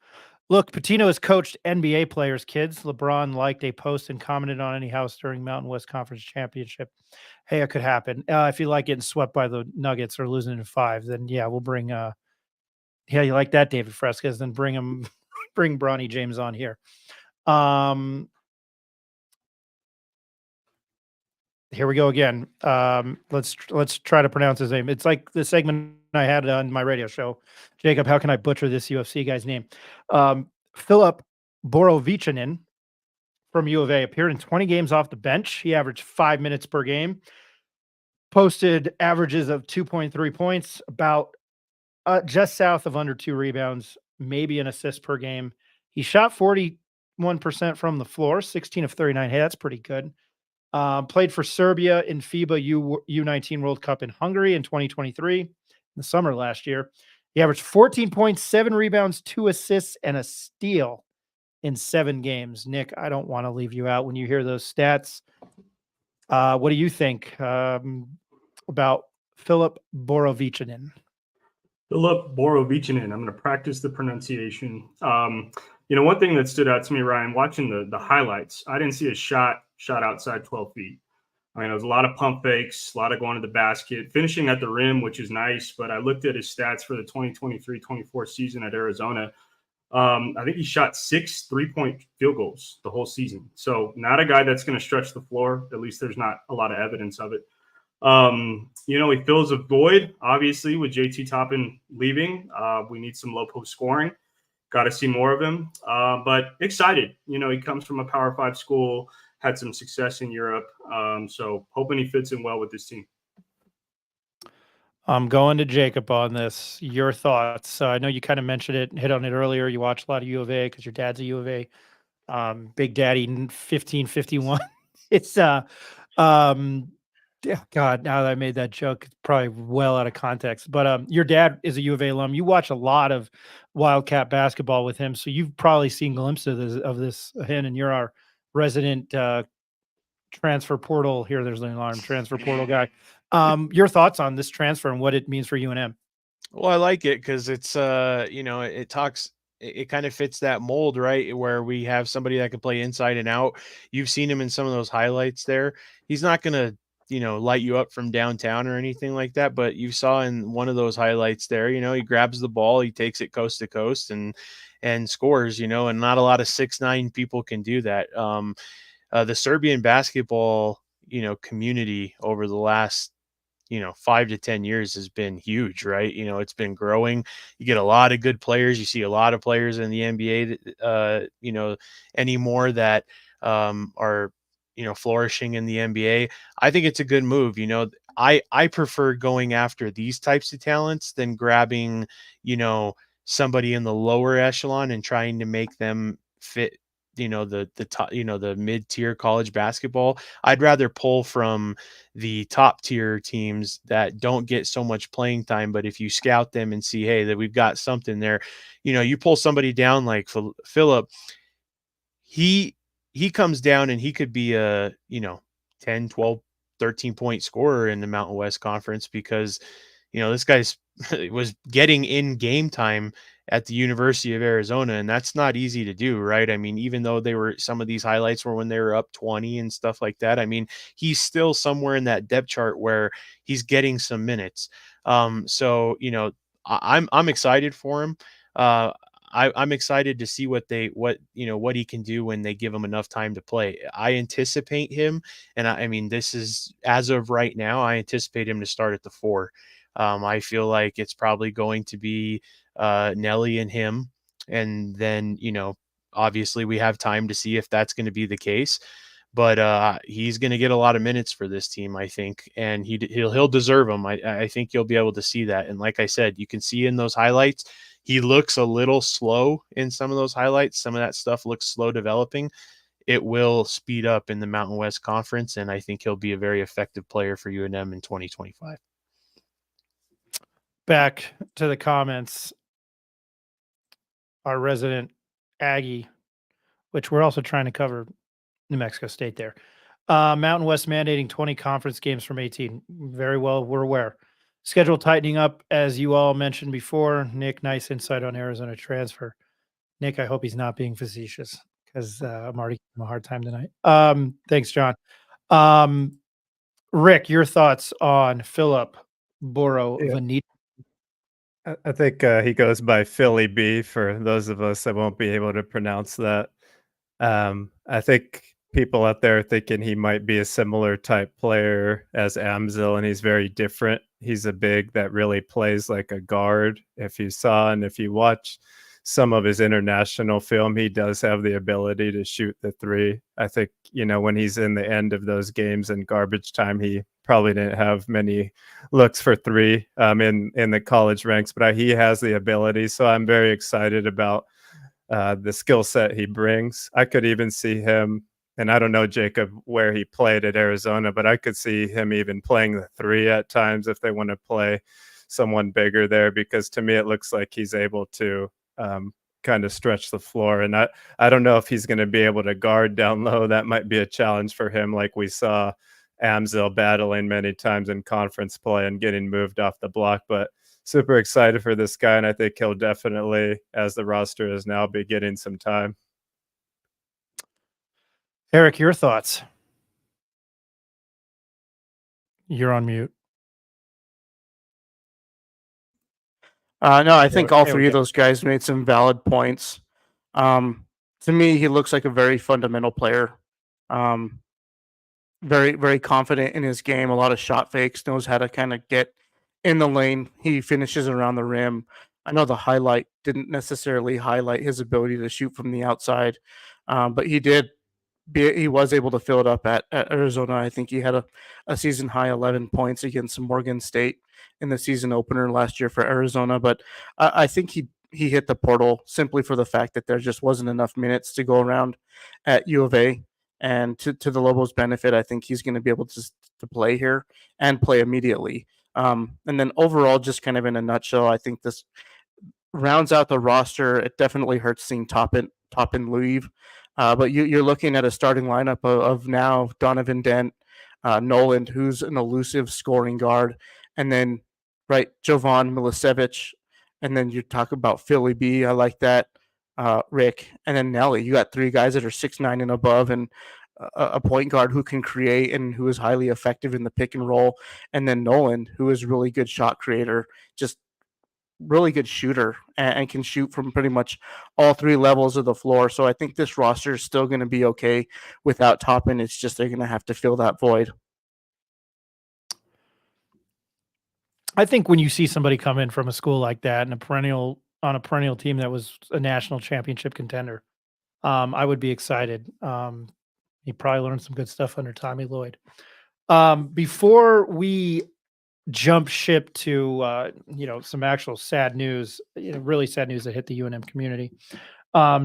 Look, Pitino has coached NBA players' kids. LeBron liked a post and commented on any house during Mountain West Conference Championship. Hey, it could happen. If you like getting swept by the Nuggets or losing in 5, then yeah, we'll bring yeah, you like that, David Fresquez, then bring Bronny James on here. Here we go again. Let's try to pronounce his name. It's like the segment I had on my radio show. Jacob, how can I butcher this UFC guy's name? Philip Borovichinin from U of A appeared in 20 games off the bench. He averaged 5 minutes per game, posted averages of 2.3 points, about just south of under 2 rebounds, maybe an assist per game. He shot 41% from the floor, 16 of 39. Hey, that's pretty good. Played for Serbia in FIBA U19 World Cup in Hungary in 2023, in the summer last year. He averaged 14 points, 7 rebounds, 2 assists, and a steal in 7 games. Nick, I don't want to leave you out when you hear those stats. What do you think about Philip Borovichinin? Philip Borovichinin. I'm going to practice the pronunciation. One thing that stood out to me, Ryan, watching the highlights, I didn't see a shot outside 12 feet. I mean, it was a lot of pump fakes, a lot of going to the basket, finishing at the rim, which is nice. But I looked at his stats for the 2023-24 season at Arizona. I think he shot 6 3-point field goals the whole season. So not a guy that's going to stretch the floor. At least there's not a lot of evidence of it. He fills a void, obviously, with JT Toppin leaving. We need some low post scoring. Got to see more of him. But excited. He comes from a Power 5 school, had some success in Europe. So hoping he fits in well with this team. I'm going to Jacob on this. Your thoughts? I know you kind of mentioned it, hit on it earlier. You watch a lot of U of A because your dad's a U of A. Big Daddy 1551. It's Yeah, God, now that I made that joke, it's probably well out of context. But your dad is a U of A alum. You watch a lot of Wildcat basketball with him, so you've probably seen glimpses of this. Him, and you're our resident transfer portal here. There's an alarm. Transfer portal guy. Your thoughts on this transfer and what it means for UNM? Well, I like it because it's it talks it kind of fits that mold, right? Where we have somebody that can play inside and out. You've seen him in some of those highlights there. He's not gonna, light you up from downtown or anything like that, but you saw in one of those highlights there, he grabs the ball, he takes it coast to coast and scores, and not a lot of 6'9" people can do that. The Serbian basketball, community over the last 5 to 10 years has been huge, right? It's been growing. You get a lot of good players. You see a lot of players in the NBA that, anymore that are, flourishing in the NBA. I think it's a good move. I prefer going after these types of talents than grabbing, somebody in the lower echelon and trying to make them fit, the top, the mid-tier college basketball. I'd rather pull from the top tier teams that don't get so much playing time, but if you scout them and see, hey, that we've got something there, you pull somebody down like Philip, he comes down and he could be a 10, 12, 13 point scorer in the Mountain West Conference because this guy's was getting in game time at the University of Arizona, and that's not easy to do, right? I mean, even though they were some of these highlights were when they were up 20 and stuff like that, I mean, he's still somewhere in that depth chart where he's getting some minutes. So I'm excited for him. I'm excited to see what he can do when they give him enough time to play. I anticipate him, and I mean, this is as of right now, I anticipate him to start at the 4. I feel like it's probably going to be Nelly and him. And then, obviously we have time to see if that's going to be the case. But he's going to get a lot of minutes for this team, I think, and he'll deserve them. I think you'll be able to see that. And like I said, you can see in those highlights, he looks a little slow in some of those highlights. Some of that stuff looks slow developing. It will speed up in the Mountain West Conference, and I think he'll be a very effective player for UNM in 2025. Back to the comments. Our resident Aggie, which we're also trying to cover New Mexico State there. Mountain West mandating 20 conference games from 18. Very well, we're aware. Schedule tightening up, as you all mentioned before. Nick, nice insight on Arizona transfer. Nick, I hope he's not being facetious because I'm already giving him a hard time tonight. Thanks, John. Rick, your thoughts on Philip Borovinita? I think he goes by Philly B for those of us that won't be able to pronounce that. I think people out there are thinking he might be a similar type player as Amzil, and he's very different. He's a big that really plays like a guard. If you saw and if you watch some of his international film, he does have the ability to shoot the 3. I think, when he's in the end of those games in garbage time, he probably didn't have many looks for 3 in the college ranks, but he has the ability. So I'm very excited about the skill set he brings. I could even see him, and I don't know, Jacob, where he played at Arizona, but I could see him even playing the 3 at times if they want to play someone bigger there, because to me it looks like he's able to kind of stretch the floor. And I don't know if he's going to be able to guard down low. That might be a challenge for him, like we saw Amzil battling many times in conference play and getting moved off the block. But super excited for this guy, and I think he'll definitely, as the roster is now, be getting some time. Eric, your thoughts? You're on mute. No, I think all There we 3 of go. those guys made some valid points. To me, he looks like a very fundamental player. Very, very confident in his game. A lot of shot fakes. Knows how to kind of get in the lane. He finishes around the rim. I know the highlight didn't necessarily highlight his ability to shoot from the outside, but he was able to fill it up at Arizona. I think he had a season high 11 points against Morgan State in the season opener last year for Arizona. But I think he hit the portal simply for the fact that there just wasn't enough minutes to go around at U of A. And to the Lobos' benefit, I think he's going to be able to play here and play immediately. And then overall, just kind of in a nutshell, I think this rounds out the roster. It definitely hurts seeing Toppin leave. But you're looking at a starting lineup of now Donovan Dent, Noland, who's an elusive scoring guard, and then right Jovan Milicevic, and then you talk about Philly B. I like that, Rick, and then Nelly. You got three guys that are 6'9" and above, and a point guard who can create and who is highly effective in the pick and roll, and then Noland, who is really good shot creator, just really good shooter and can shoot from pretty much all three levels of the floor. So I think this roster is still going to be okay without Toppin. It's just they're going to have to fill that void. I think when you see somebody come in from a school like that and on a perennial team that was a national championship contender, I would be excited. He probably learned some good stuff under Tommy Lloyd. Before we jump ship to some actual sad news, really sad news that hit the UNM community.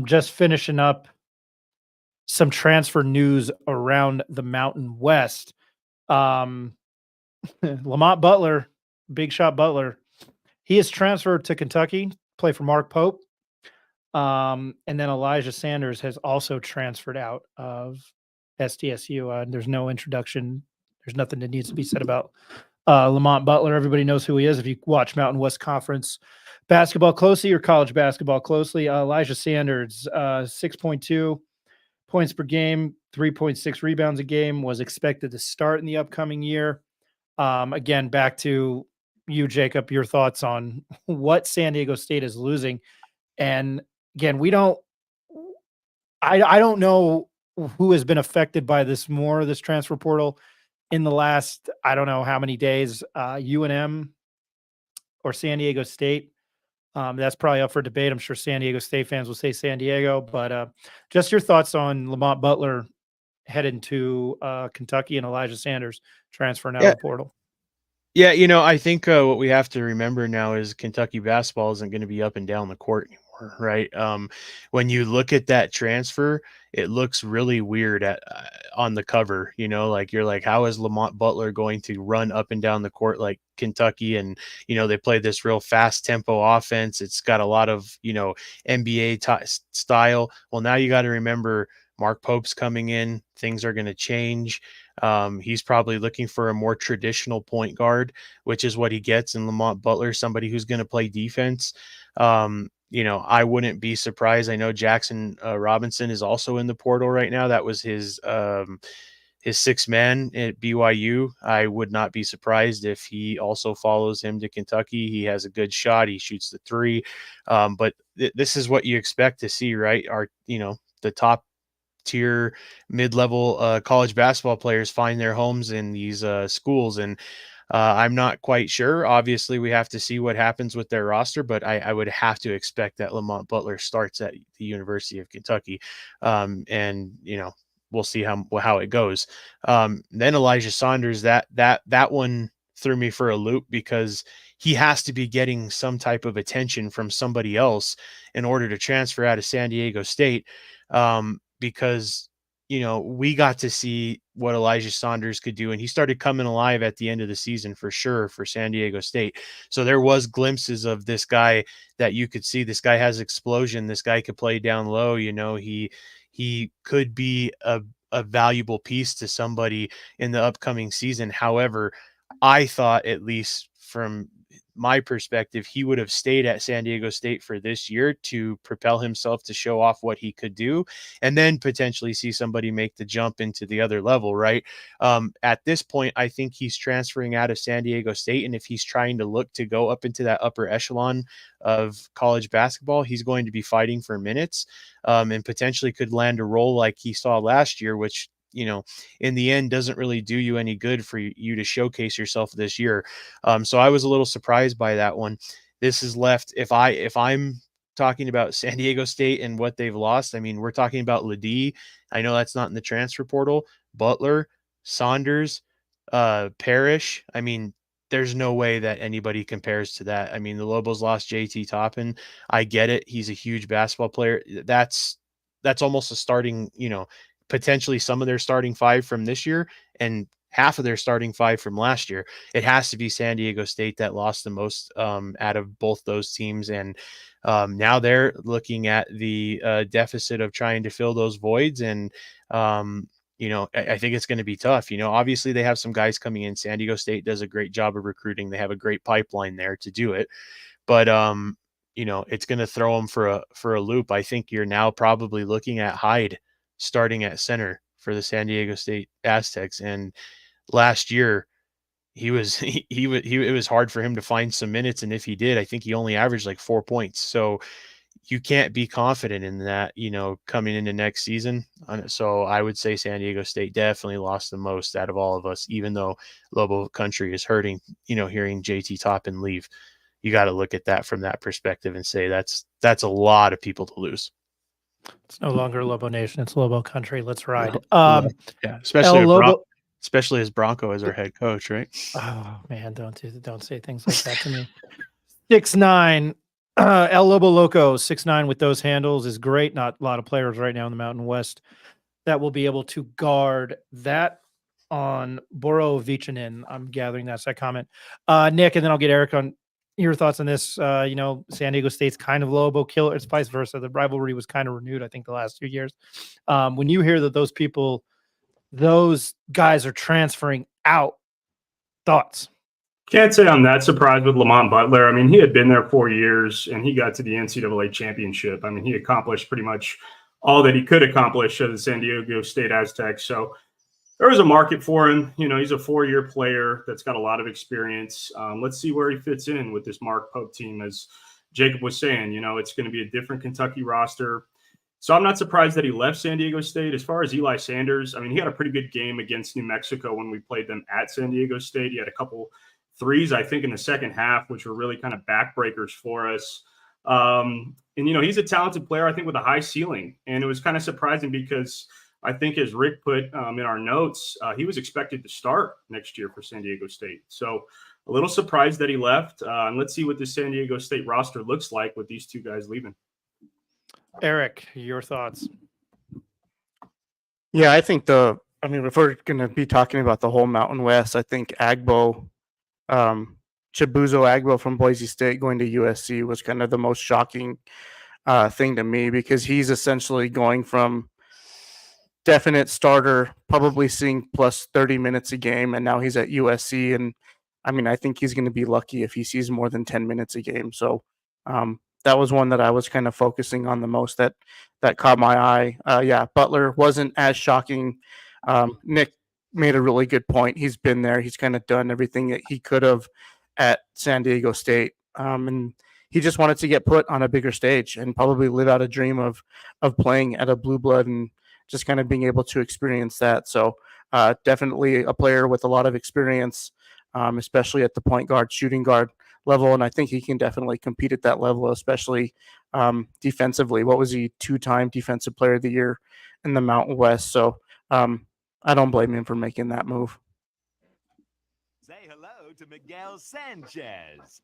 Just finishing up some transfer news around the Mountain West. Lamont Butler, Big Shot Butler, he is transferred to Kentucky, play for Mark Pope. And then Elijah Sanders has also transferred out of SDSU. There's no introduction. There's nothing that needs to be said about Lamont Butler. Everybody knows who he is. If you watch Mountain West Conference basketball closely or college basketball closely, Elijah Sanders, 6.2 points per game, 3.6 rebounds a game, was expected to start in the upcoming year. Again, back to you, Jacob, your thoughts on what San Diego State is losing. And again, I don't know who has been affected by this transfer portal in the last, I don't know how many days, UNM or San Diego State. That's probably up for debate. I'm sure San Diego State fans will say San Diego, but just your thoughts on Lamont Butler heading to Kentucky and Elijah Sanders transferring out of the portal. Yeah, I think what we have to remember now is Kentucky basketball isn't going to be up and down the court anymore, right? When you look at that transfer, it looks really weird on the cover. Like you're like, how is Lamont Butler going to run up and down the court like Kentucky? And they play this real fast tempo offense. It's got a lot of NBA style. Well, now you got to remember Mark Pope's coming in. Things are going to change. He's probably looking for a more traditional point guard, which is what he gets in Lamont Butler, somebody who's going to play defense. I wouldn't be surprised. I know Jackson Robinson is also in the portal right now. That was his sixth man at BYU. I would not be surprised if he also follows him to Kentucky. He has a good shot. He shoots the three. But this is what you expect to see, right? The top tier mid-level college basketball players find their homes in these schools. And I'm not quite sure. Obviously, we have to see what happens with their roster, but I would have to expect that Lamont Butler starts at the University of Kentucky. And we'll see how it goes. Then Elijah Saunders, that one threw me for a loop because he has to be getting some type of attention from somebody else in order to transfer out of San Diego State. Because we got to see what Elijah Saunders could do, and he started coming alive at the end of the season for sure for San Diego State. So there was glimpses of this guy that you could see. This guy has explosion. This guy could play down low. He could be a valuable piece to somebody in the upcoming season. However, I thought, at least from my perspective, he would have stayed at San Diego State for this year to propel himself to show off what he could do, and then potentially see somebody make the jump into the other level, right? At this point, I think he's transferring out of San Diego State, and if he's trying to look to go up into that upper echelon of college basketball, he's going to be fighting for minutes, and potentially could land a role like he saw last year, which in the end doesn't really do you any good for you to showcase yourself this year. So I was a little surprised by that one. This is left, if I'm talking about San Diego State and what they've lost, I mean, we're talking about Ledee. I know that's not in the transfer portal. Butler, Saunders, Parrish. I mean, there's no way that anybody compares to that. I mean, the Lobos lost JT Toppin. I get it. He's a huge basketball player. That's almost a starting, potentially some of their starting five from this year and half of their starting five from last year. It has to be San Diego State that lost the most out of both those teams. And now they're looking at the deficit of trying to fill those voids. And, I think it's going to be tough. Obviously they have some guys coming in. San Diego State does a great job of recruiting. They have a great pipeline there to do it. But, it's going to throw them for a loop. I think you're now probably looking at Hyde starting at center for the San Diego State Aztecs. And last year it was hard for him to find some minutes. And if he did, I think he only averaged like 4 points. So you can't be confident in that, coming into next season. So I would say San Diego State definitely lost the most out of all of us, even though Lobo country is hurting, hearing JT Toppin leave. You got to look at that from that perspective and say that's a lot of people to lose. It's no longer Lobo Nation. It's Lobo country. Let's ride. Yeah, especially Lobo. Especially as Bronco as our head coach, right? Oh man, don't say things like that to me. 6'9", El Lobo Loco, 6'9" with those handles is great. Not a lot of players right now in the Mountain West that will be able to guard that on Borovichinen. I'm gathering that's that comment. Nick, and then I'll get Eric on your thoughts on this. San Diego State's kind of Lobo killer. It's vice versa. The rivalry was kind of renewed, I think, the last 2 years. When you hear that those guys are transferring out, thoughts? Can't say I'm that surprised with Lamont Butler. I mean, he had been there 4 years and he got to the NCAA championship. I mean, he accomplished pretty much all that he could accomplish as the San Diego State Aztecs. So there was a market for him. He's a 4-year player that's got a lot of experience. Let's see where he fits in with this Mark Pope team. As Jacob was saying, it's going to be a different Kentucky roster. So I'm not surprised that he left San Diego State. As far as Eli Sanders, I mean, he had a pretty good game against New Mexico when we played them at San Diego State. He had a couple threes, I think, in the second half, which were really kind of backbreakers for us. And he's a talented player, I think, with a high ceiling. And it was kind of surprising because I think, as Rick put in our notes, he was expected to start next year for San Diego State. So a little surprised that he left. And let's see what the San Diego State roster looks like with these two guys leaving. Eric, your thoughts? Yeah, I think if we're going to be talking about the whole Mountain West, I think Chibuzo Agbo from Boise State going to USC was kind of the most shocking thing to me, because he's essentially going from definite starter, probably seeing plus 30 minutes a game, and now he's at USC. And I think he's going to be lucky if he sees more than 10 minutes a game. So that was one that I was kind of focusing on the most that caught my eye. Butler wasn't as shocking. Nick made a really good point. He's been there. He's kind of done everything that he could have at San Diego State. And he just wanted to get put on a bigger stage and probably live out a dream of playing at a Blue Blood and just kind of being able to experience that. So definitely a player with a lot of experience, especially at the point guard, shooting guard level. And I think he can definitely compete at that level, especially defensively. What was he? 2-time Defensive Player of the Year in the Mountain West. So I don't blame him for making that move. Say hello to Miguel Sanchez.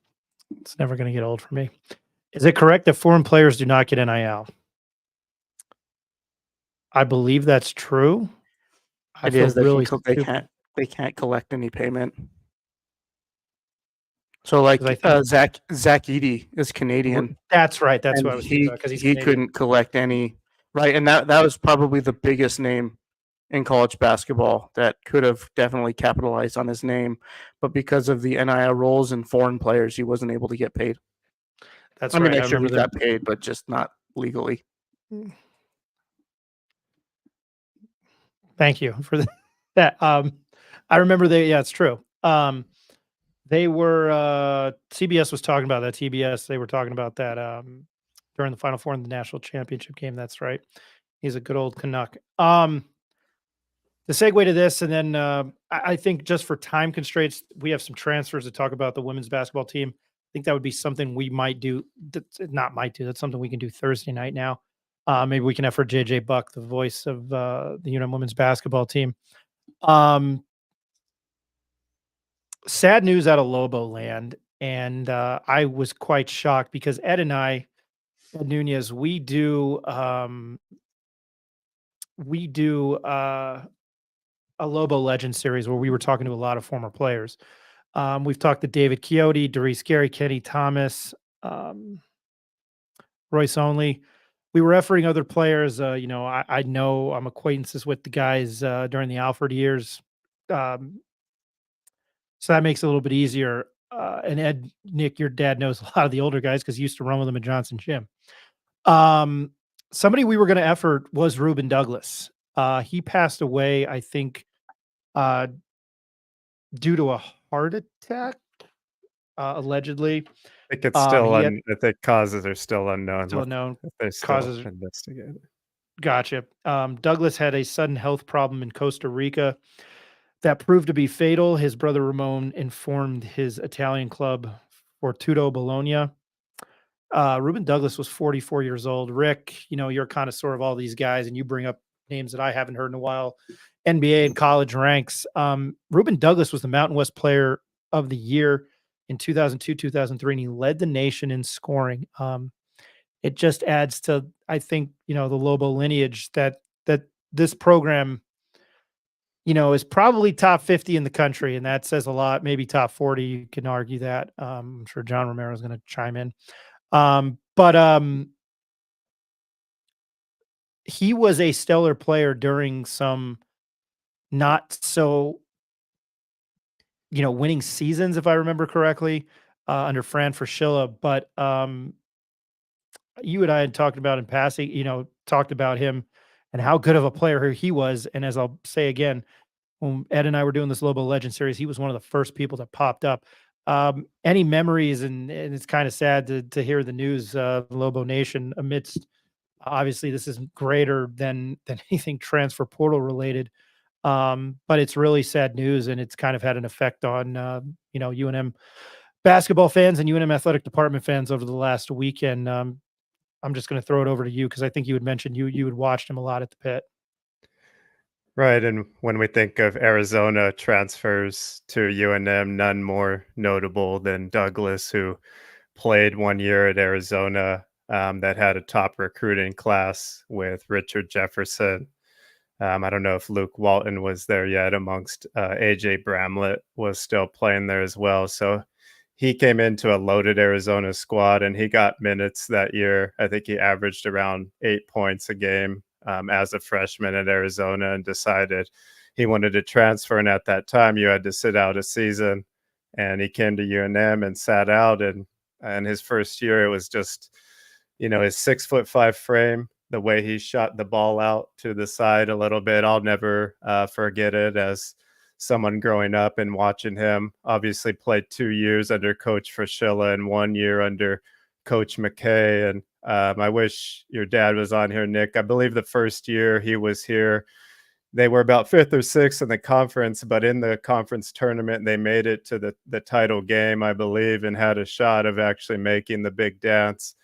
It's never going to get old for me. Is it correct that foreign players do not get NIL? I believe that's true. It is. They can't collect any payment. So like Zach Edey is Canadian. That's right. That's what I was thinking about, because he couldn't collect any, right? And that was probably the biggest name in college basketball that could have definitely capitalized on his name, but because of the NIL rules and foreign players, he wasn't able to get paid. That's right. I mean, I'm sure he got paid, but just not legally. Thank you for that. I remember it's true. They were CBS was talking about that. TBS, they were talking about that during the Final Four in the national championship game. That's right. He's a good old Canuck. The segue to this, and then I think just for time constraints, we have some transfers to talk about the women's basketball team. I think that would be something we might do. That's something we can do Thursday night now. Maybe we can have for JJ Buck, the voice of the UNM women's basketball team. Sad news out of Lobo land. And I was quite shocked because Ed and I, Ed Nunez, we do we do a Lobo Legend series where we were talking to a lot of former players. We've talked to David Quixote, Doris Gary, Kenny Thomas, um, Royce Only. We were referring other players. I know I'm acquaintances with the guys during the Alfred years. Um, so that makes it a little bit easier. And Ed, Nick, your dad knows a lot of the older guys because he used to run with them at Johnson Gym. Somebody we were going to effort was Ruben Douglas. He passed away, I think, uh, due to a heart attack, allegedly. I think it's still He had I think causes are still unknown. still unknown If they're still causes. investigating. Gotcha. Douglas had a sudden health problem in Costa Rica that proved to be fatal. His brother Ramon informed his Italian club Fortitudo Bologna. Ruben Douglas was 44 years old. Rick, you're kind of sort of all these guys, and you bring up names that I haven't heard in a while. NBA and college ranks. Ruben Douglas was the Mountain West Player of the Year in 2002, 2003, and he led the nation in scoring. It just adds to, I think, the Lobo lineage that this program, is probably top 50 in the country, and that says a lot. Maybe top 40. You can argue that. I'm sure John Romero is going to chime in. But he was a stellar player during some not so, winning seasons, if I remember correctly, under Fran Fraschilla. But you and I had talked about in passing, talked about him and how good of a player he was. And as I'll say again, when Ed and I were doing this Lobo Legend series, he was one of the first people that popped up. Any memories, and it's kind of sad to hear the news, Lobo Nation, amidst obviously this is greater than anything transfer portal related. But it's really sad news, and it's kind of had an effect on UNM basketball fans and UNM athletic department fans over the last weekend. I'm just going to throw it over to you because I think you had mentioned you had watched him a lot at the pit. Right, and when we think of Arizona transfers to UNM, none more notable than Douglas, who played 1 year at Arizona, that had a top recruiting class with Richard Jefferson. I don't know if Luke Walton was there yet, amongst AJ Bramlett was still playing there as well. So he came into a loaded Arizona squad, and he got minutes that year. I think he averaged around 8 points a game as a freshman at Arizona, and decided he wanted to transfer. And at that time, you had to sit out a season. And he came to UNM and sat out. And his first year, it was just, his 6'5" frame, the way he shot the ball out to the side a little bit. I'll never forget it as someone growing up and watching him. Obviously played 2 years under Coach Fraschilla and 1 year under Coach McKay. And I wish your dad was on here, Nick. I believe the first year he was here, they were about 5th or 6th in the conference, but in the conference tournament, they made it to the title game, I believe, and had a shot of actually making the big dance.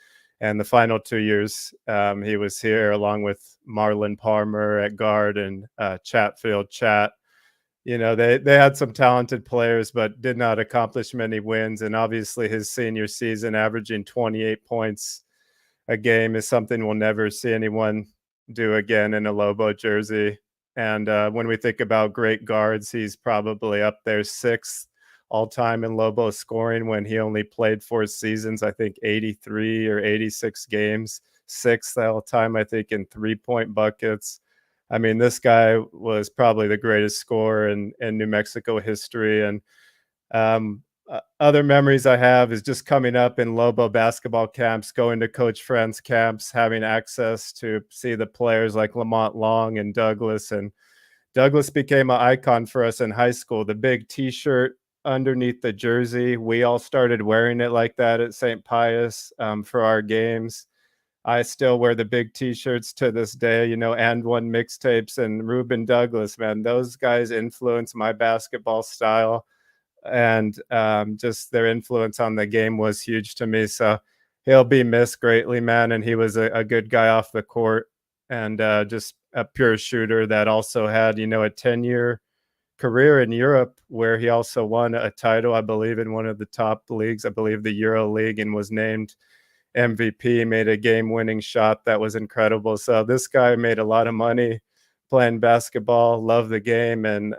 And the final 2 years, he was here along with Marlon Palmer at guard and Chatfield Chat. They had some talented players, but did not accomplish many wins. And obviously his senior season, averaging 28 points a game, is something we'll never see anyone do again in a Lobo jersey. And when we think about great guards, he's probably up there 6th all-time in Lobo scoring when he only played 4 seasons, I think 83 or 86 games, 6th all-time, I think, in 3-point buckets. I mean, this guy was probably the greatest scorer in New Mexico history. And other memories I have is just coming up in Lobo basketball camps, going to Coach Friend's camps, having access to see the players like Lamont Long and Douglas. And Douglas became an icon for us in high school. The big T-shirt underneath the jersey, we all started wearing it like that at St. Pius for our games. I still wear the big T-shirts to this day, and one mixtapes. And Ruben Douglas, man, those guys influenced my basketball style, and just their influence on the game was huge to me. So he'll be missed greatly, man. And he was a good guy off the court, and just a pure shooter that also had, a 10-year career in Europe, where he also won a title, I believe, in one of the top leagues, I believe the Euro League, and was named MVP, made a game-winning shot that was incredible. So this guy made a lot of money playing basketball, love the game, and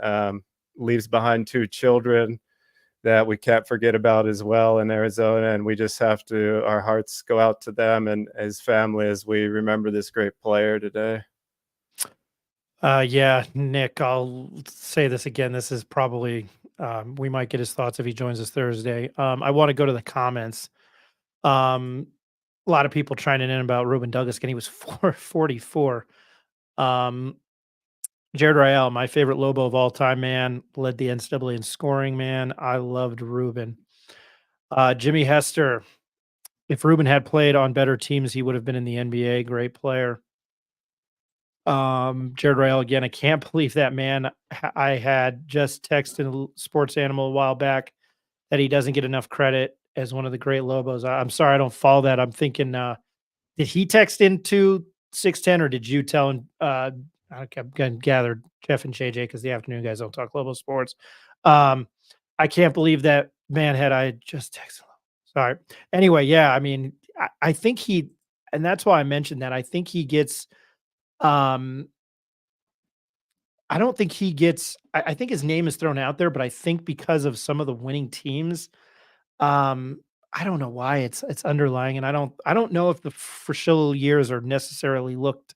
leaves behind 2 children that we can't forget about as well in Arizona. And we just have to, our hearts go out to them and his family as we remember this great player today. Yeah, Nick, I'll say this again. This is probably, we might get his thoughts if he joins us Thursday. I want to go to the comments. A lot of people chiming in about Ruben Douglas, and he was 44. Jared Rael, my favorite Lobo of all time, man, led the NCAA in scoring, man. I loved Ruben. Jimmy Hester, if Ruben had played on better teams, he would have been in the NBA. Great player. Jared Rael again. I can't believe that man. I had just texted Sports Animal a while back that he doesn't get enough credit as one of the great Lobos. I'm sorry, I don't follow that. I'm thinking, did he text into 610 or did you tell him? I gathered Jeff and JJ because the afternoon guys don't talk Lobo sports. I can't believe that, man. Had I just texted, sorry. Anyway, yeah, I mean, I think he, and that's why I mentioned that. I think he gets. I don't think he gets. I think his name is thrown out there, but I think because of some of the winning teams, I don't know why it's underlying, and I don't know if the Frischel years are necessarily looked,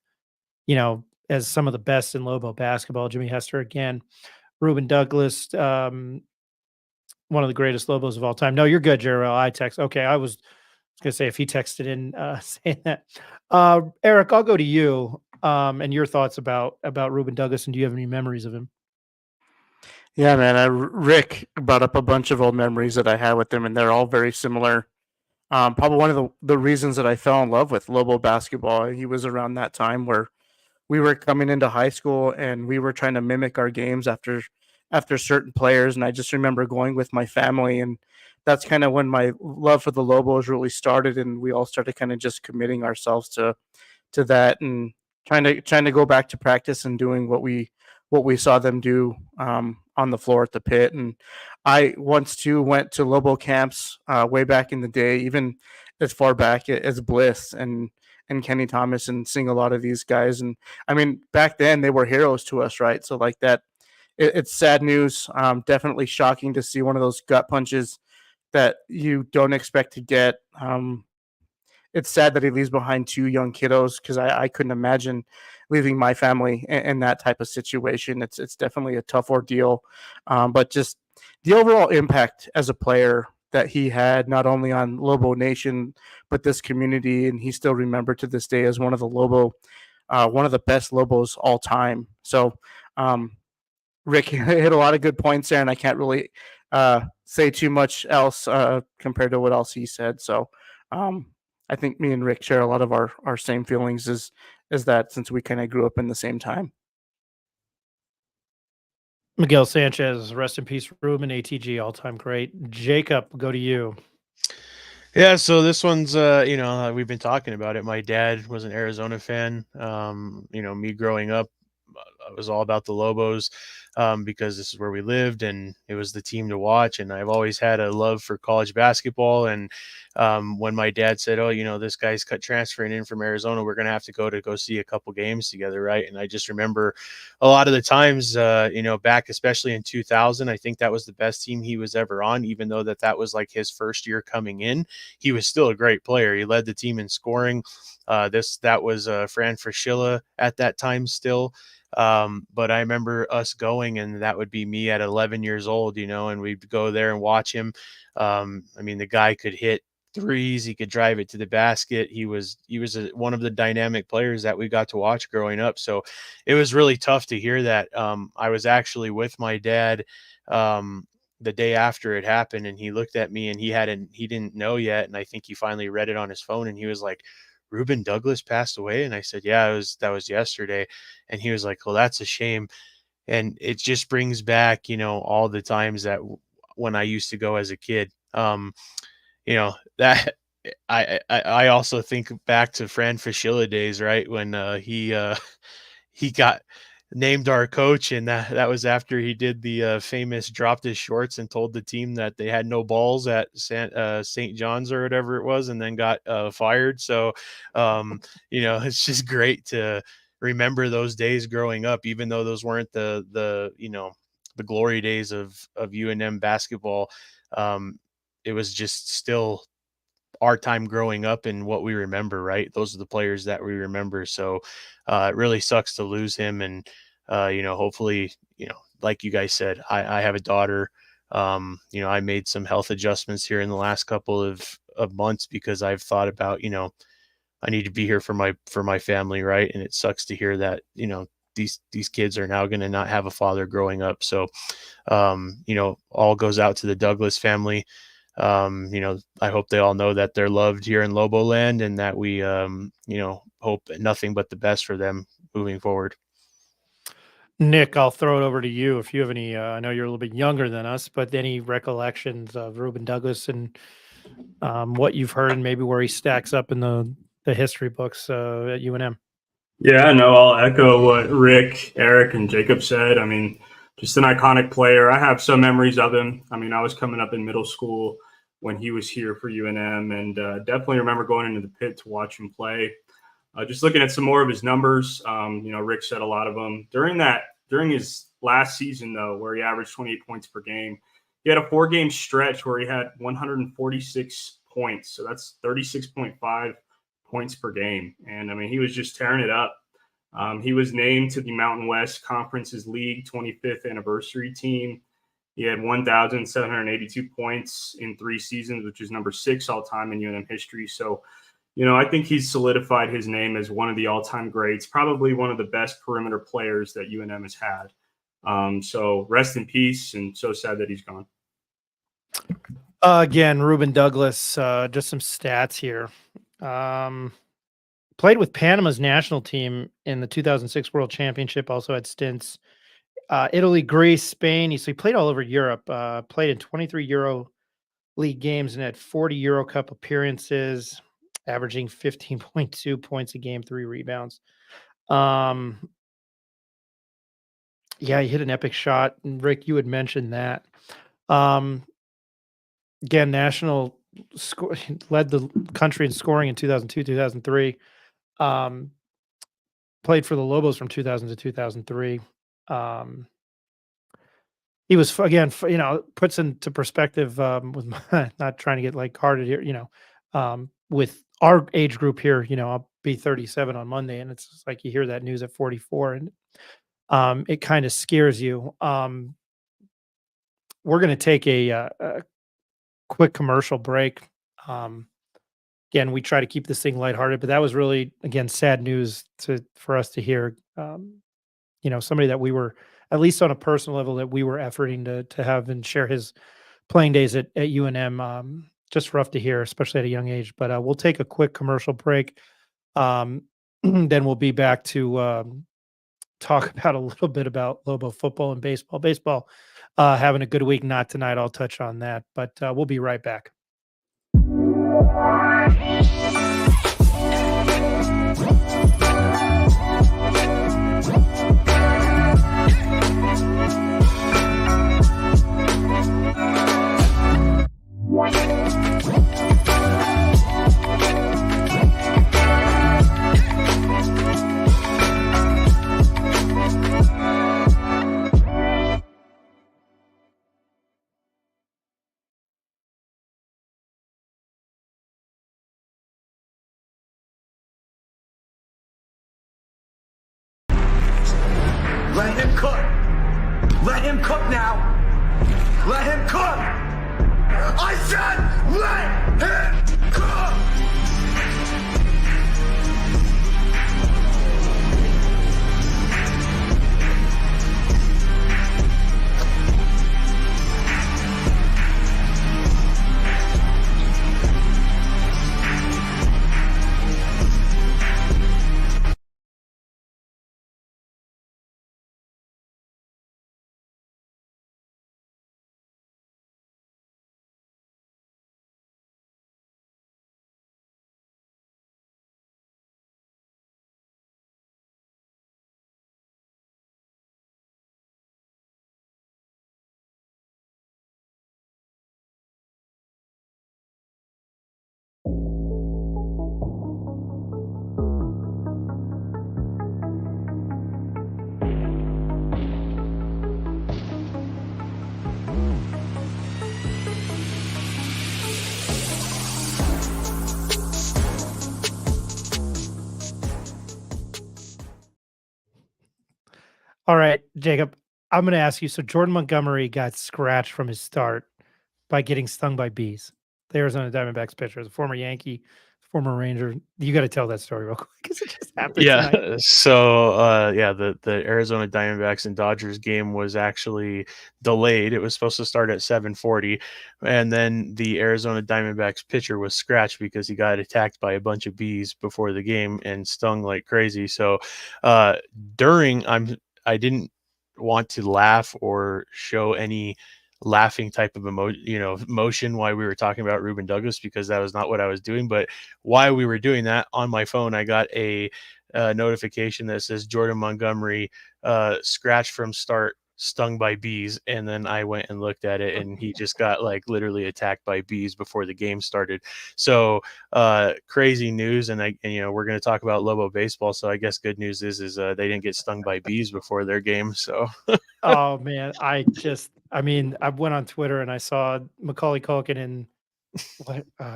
as some of the best in Lobo basketball. Jimmy Hester again, Ruben Douglas, one of the greatest Lobos of all time. No, you're good, Jerry. I text. Okay, I was gonna say if he texted in saying that. Eric, I'll go to you and your thoughts about Ruben Douglas, and do you have any memories of him? Yeah, man. Rick brought up a bunch of old memories that I had with him, and they're all very similar. Probably one of the reasons that I fell in love with Lobo basketball. He was around that time where we were coming into high school and we were trying to mimic our games after certain players. And I just remember going with my family, and that's kind of when my love for the Lobos really started, and we all started kind of just committing ourselves to that and trying to go back to practice and doing what we saw them do on the floor at the pit. And I once too went to Lobo camps way back in the day, even as far back as Bliss and Kenny Thomas, and seeing a lot of these guys. And I mean, back then they were heroes to us, right? So like that, it's sad news. Definitely shocking to see one of those gut punches that you don't expect to get. It's sad that he leaves behind 2 young kiddos, because I couldn't imagine leaving my family in that type of situation. It's definitely a tough ordeal, but just the overall impact as a player that he had, not only on Lobo Nation but this community, and he's still remembered to this day as one of the best Lobos all time. So, Rick hit a lot of good points there, and I can't really say too much else compared to what else he said. So, I think me and Rick share a lot of our same feelings as that, since we kind of grew up in the same time. Miguel Sanchez, rest in peace, Ruben, ATG, all time great. Jacob, go to you. Yeah, so this one's we've been talking about it. My dad was an Arizona fan. Me growing up, I was all about the Lobos because this is where we lived and it was the team to watch. And I've always had a love for college basketball. And when my dad said, "Oh, this guy's transferring in from Arizona, we're going to have to go see a couple games together," right? And I just remember a lot of the times, back especially in 2000, I think that was the best team he was ever on. Even though that was like his first year coming in, he was still a great player. He led the team in scoring. That was Fran Fraschilla at that time still. But I remember us going, and that would be me at 11 years old, and we'd go there and watch him. The guy could hit threes. He could drive it to the basket. He was one of the dynamic players that we got to watch growing up. So it was really tough to hear that. I was actually with my dad, the day after it happened, and he looked at me and he didn't know yet. And I think he finally read it on his phone, and he was like, "Ruben Douglas passed away?" And I said, "Yeah, that was yesterday." And he was like, "Well, that's a shame." And it just brings back, all the times that when I used to go as a kid, that I also think back to Fran Fraschilla days, right? When he got named our coach, and that was after he did the famous dropped his shorts and told the team that they had no balls at St. John's or whatever it was, and then got fired. So, it's just great to remember those days growing up, even though those weren't the you know, the glory days of UNM basketball. It was just still our time growing up and what we remember, right? Those are the players that we remember. So it really sucks to lose him. And, you know, hopefully, you know, like you guys said, I have a daughter. You know, I made some health adjustments here in the last couple of months because I've thought about, you know, I need to be here for my family, right? And it sucks to hear that, you know, these kids are now going to not have a father growing up. So, you know, all goes out to the Douglas family. You know, I hope they all know that they're loved here in Lobo land and that we, you know, hope nothing but the best for them moving forward. Nick, I'll throw it over to you if you have any. I know you're a little bit younger than us, but any recollections of Ruben Douglas and what you've heard and maybe where he stacks up in the history books at UNM? Yeah, no, I'll echo what Rick, Eric, and Jacob said. I mean, just an iconic player. I have some memories of him. I mean, I was coming up in middle school when he was here for UNM, and definitely remember going into the pit to watch him play. Just looking at some more of his numbers, you know, Rick said a lot of them. During his last season, though, where he averaged 28 points per game, he had a 4-game stretch where he had 146 points. So that's 36.5 points per game. And I mean, he was just tearing it up. He was named to the Mountain West Conference's League 25th anniversary team. He had 1,782 points in 3 seasons, which is number 6 all time in UNM history. So, you know, I think he's solidified his name as one of the all-time greats, probably one of the best perimeter players that UNM has had. So rest in peace, and so sad that he's gone. Again, Ruben Douglas, just some stats here. Played with Panama's national team in the 2006 World Championship, also had stints Italy, Greece, Spain. So he played all over Europe, played in 23 Euro League games and had 40 Euro Cup appearances, averaging 15.2 points a game, 3 rebounds. Yeah, he hit an epic shot. And Rick, you had mentioned that. Again, national score, led the country in scoring in 2002, 2003. Played for the Lobos from 2000 to 2003. He was, again, you know, puts into perspective with not trying to get like carded here, you know, with our age group here, you know, I'll be 37 on Monday, and it's just like you hear that news at 44, and it kind of scares you. We're going to take a quick commercial break. Again, we try to keep this thing lighthearted, but that was really, again, sad news for us to hear. You know, somebody that we were, at least on a personal level, that we were efforting to have and share his playing days at UNM. Just rough to hear, especially at a young age. But we'll take a quick commercial break. Then we'll be back to talk about a little bit about Lobo football and baseball. Baseball having a good week. Not tonight. I'll touch on that, but we'll be right back. All right, Jacob, I'm going to ask you. So Jordan Montgomery got scratched from his start by getting stung by bees. The Arizona Diamondbacks pitcher, the former Yankee, former Ranger. You got to tell that story real quick because it just happened Yeah. tonight. So the Arizona Diamondbacks and Dodgers game was actually delayed. It was supposed to start at 7:40, and then the Arizona Diamondbacks pitcher was scratched because he got attacked by a bunch of bees before the game and stung like crazy. So uh during I didn't want to laugh or show any laughing type of emotion while we were talking about Ruben Douglas, because that was not what I was doing. But while we were doing that, on my phone I got a notification that says Jordan Montgomery scratched from start, stung by bees, and then I went and looked at it, and he just got like literally attacked by bees before the game started. So crazy news. And we're going to talk about Lobo baseball, so I guess good news is they didn't get stung by bees before their game. So Oh man, I went on Twitter and I saw Macaulay Culkin in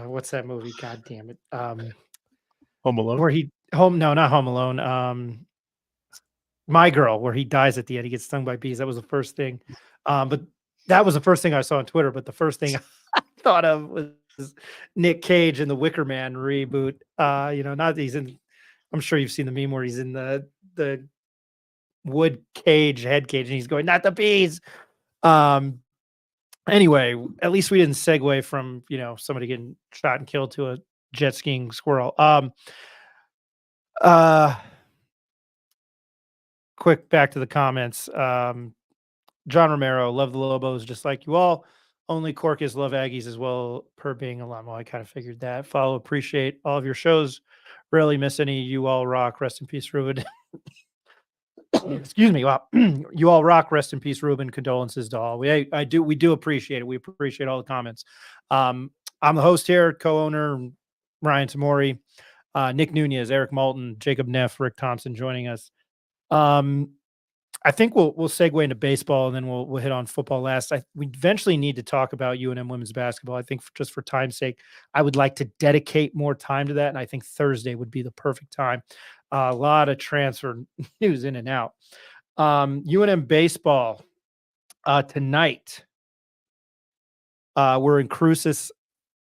what's that movie? God damn it. Home Alone. Where he no, not Home Alone. My Girl, where he dies at the end. He gets stung by bees. That was the first thing. But that was the first thing I saw on Twitter. But the first thing I thought of was Nick Cage in the Wicker Man reboot. Not that he's in. I'm sure you've seen the meme where he's in the wood cage, head cage, and he's going, "Not the bees." Anyway, at least we didn't segue from somebody getting shot and killed to a jet skiing squirrel. Quick back to the comments. John Romero, love the Lobos just like you all. Only Corcus love Aggies as well per being alum. Well, I kind of figured that. Follow, appreciate all of your shows. Rarely miss any. You all rock. Rest in peace, Ruben. Excuse me. Wow. You all rock. Rest in peace, Ruben. Condolences to all. We do appreciate it. We appreciate all the comments. I'm the host here, co-owner Ryan Tamori, Nick Nunez, Eric Malton, Jacob Neff, Rick Thompson joining us. I think we'll segue into baseball and then we'll hit on football last. We eventually need to talk about UNM women's basketball. I think just for time's sake, I would like to dedicate more time to that, and I think Thursday would be the perfect time. A lot of transfer news in and out. UNM baseball tonight. We're in Cruces.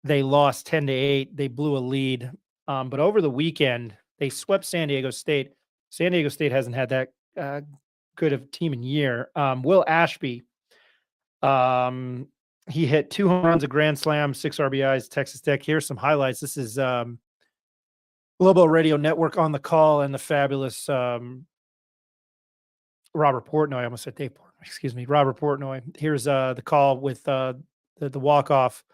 They lost 10-8. They blew a lead, but over the weekend they swept San Diego State. San Diego State hasn't had that good of a team in year. Will Ashby, he hit 2 home runs, a grand slam, 6 RBIs, Texas Tech. Here's some highlights. This is Lobo Radio Network on the call and the fabulous Robert Portnoy. I almost said Dave Portnoy. Excuse me, Robert Portnoy. Here's the call with the walk-off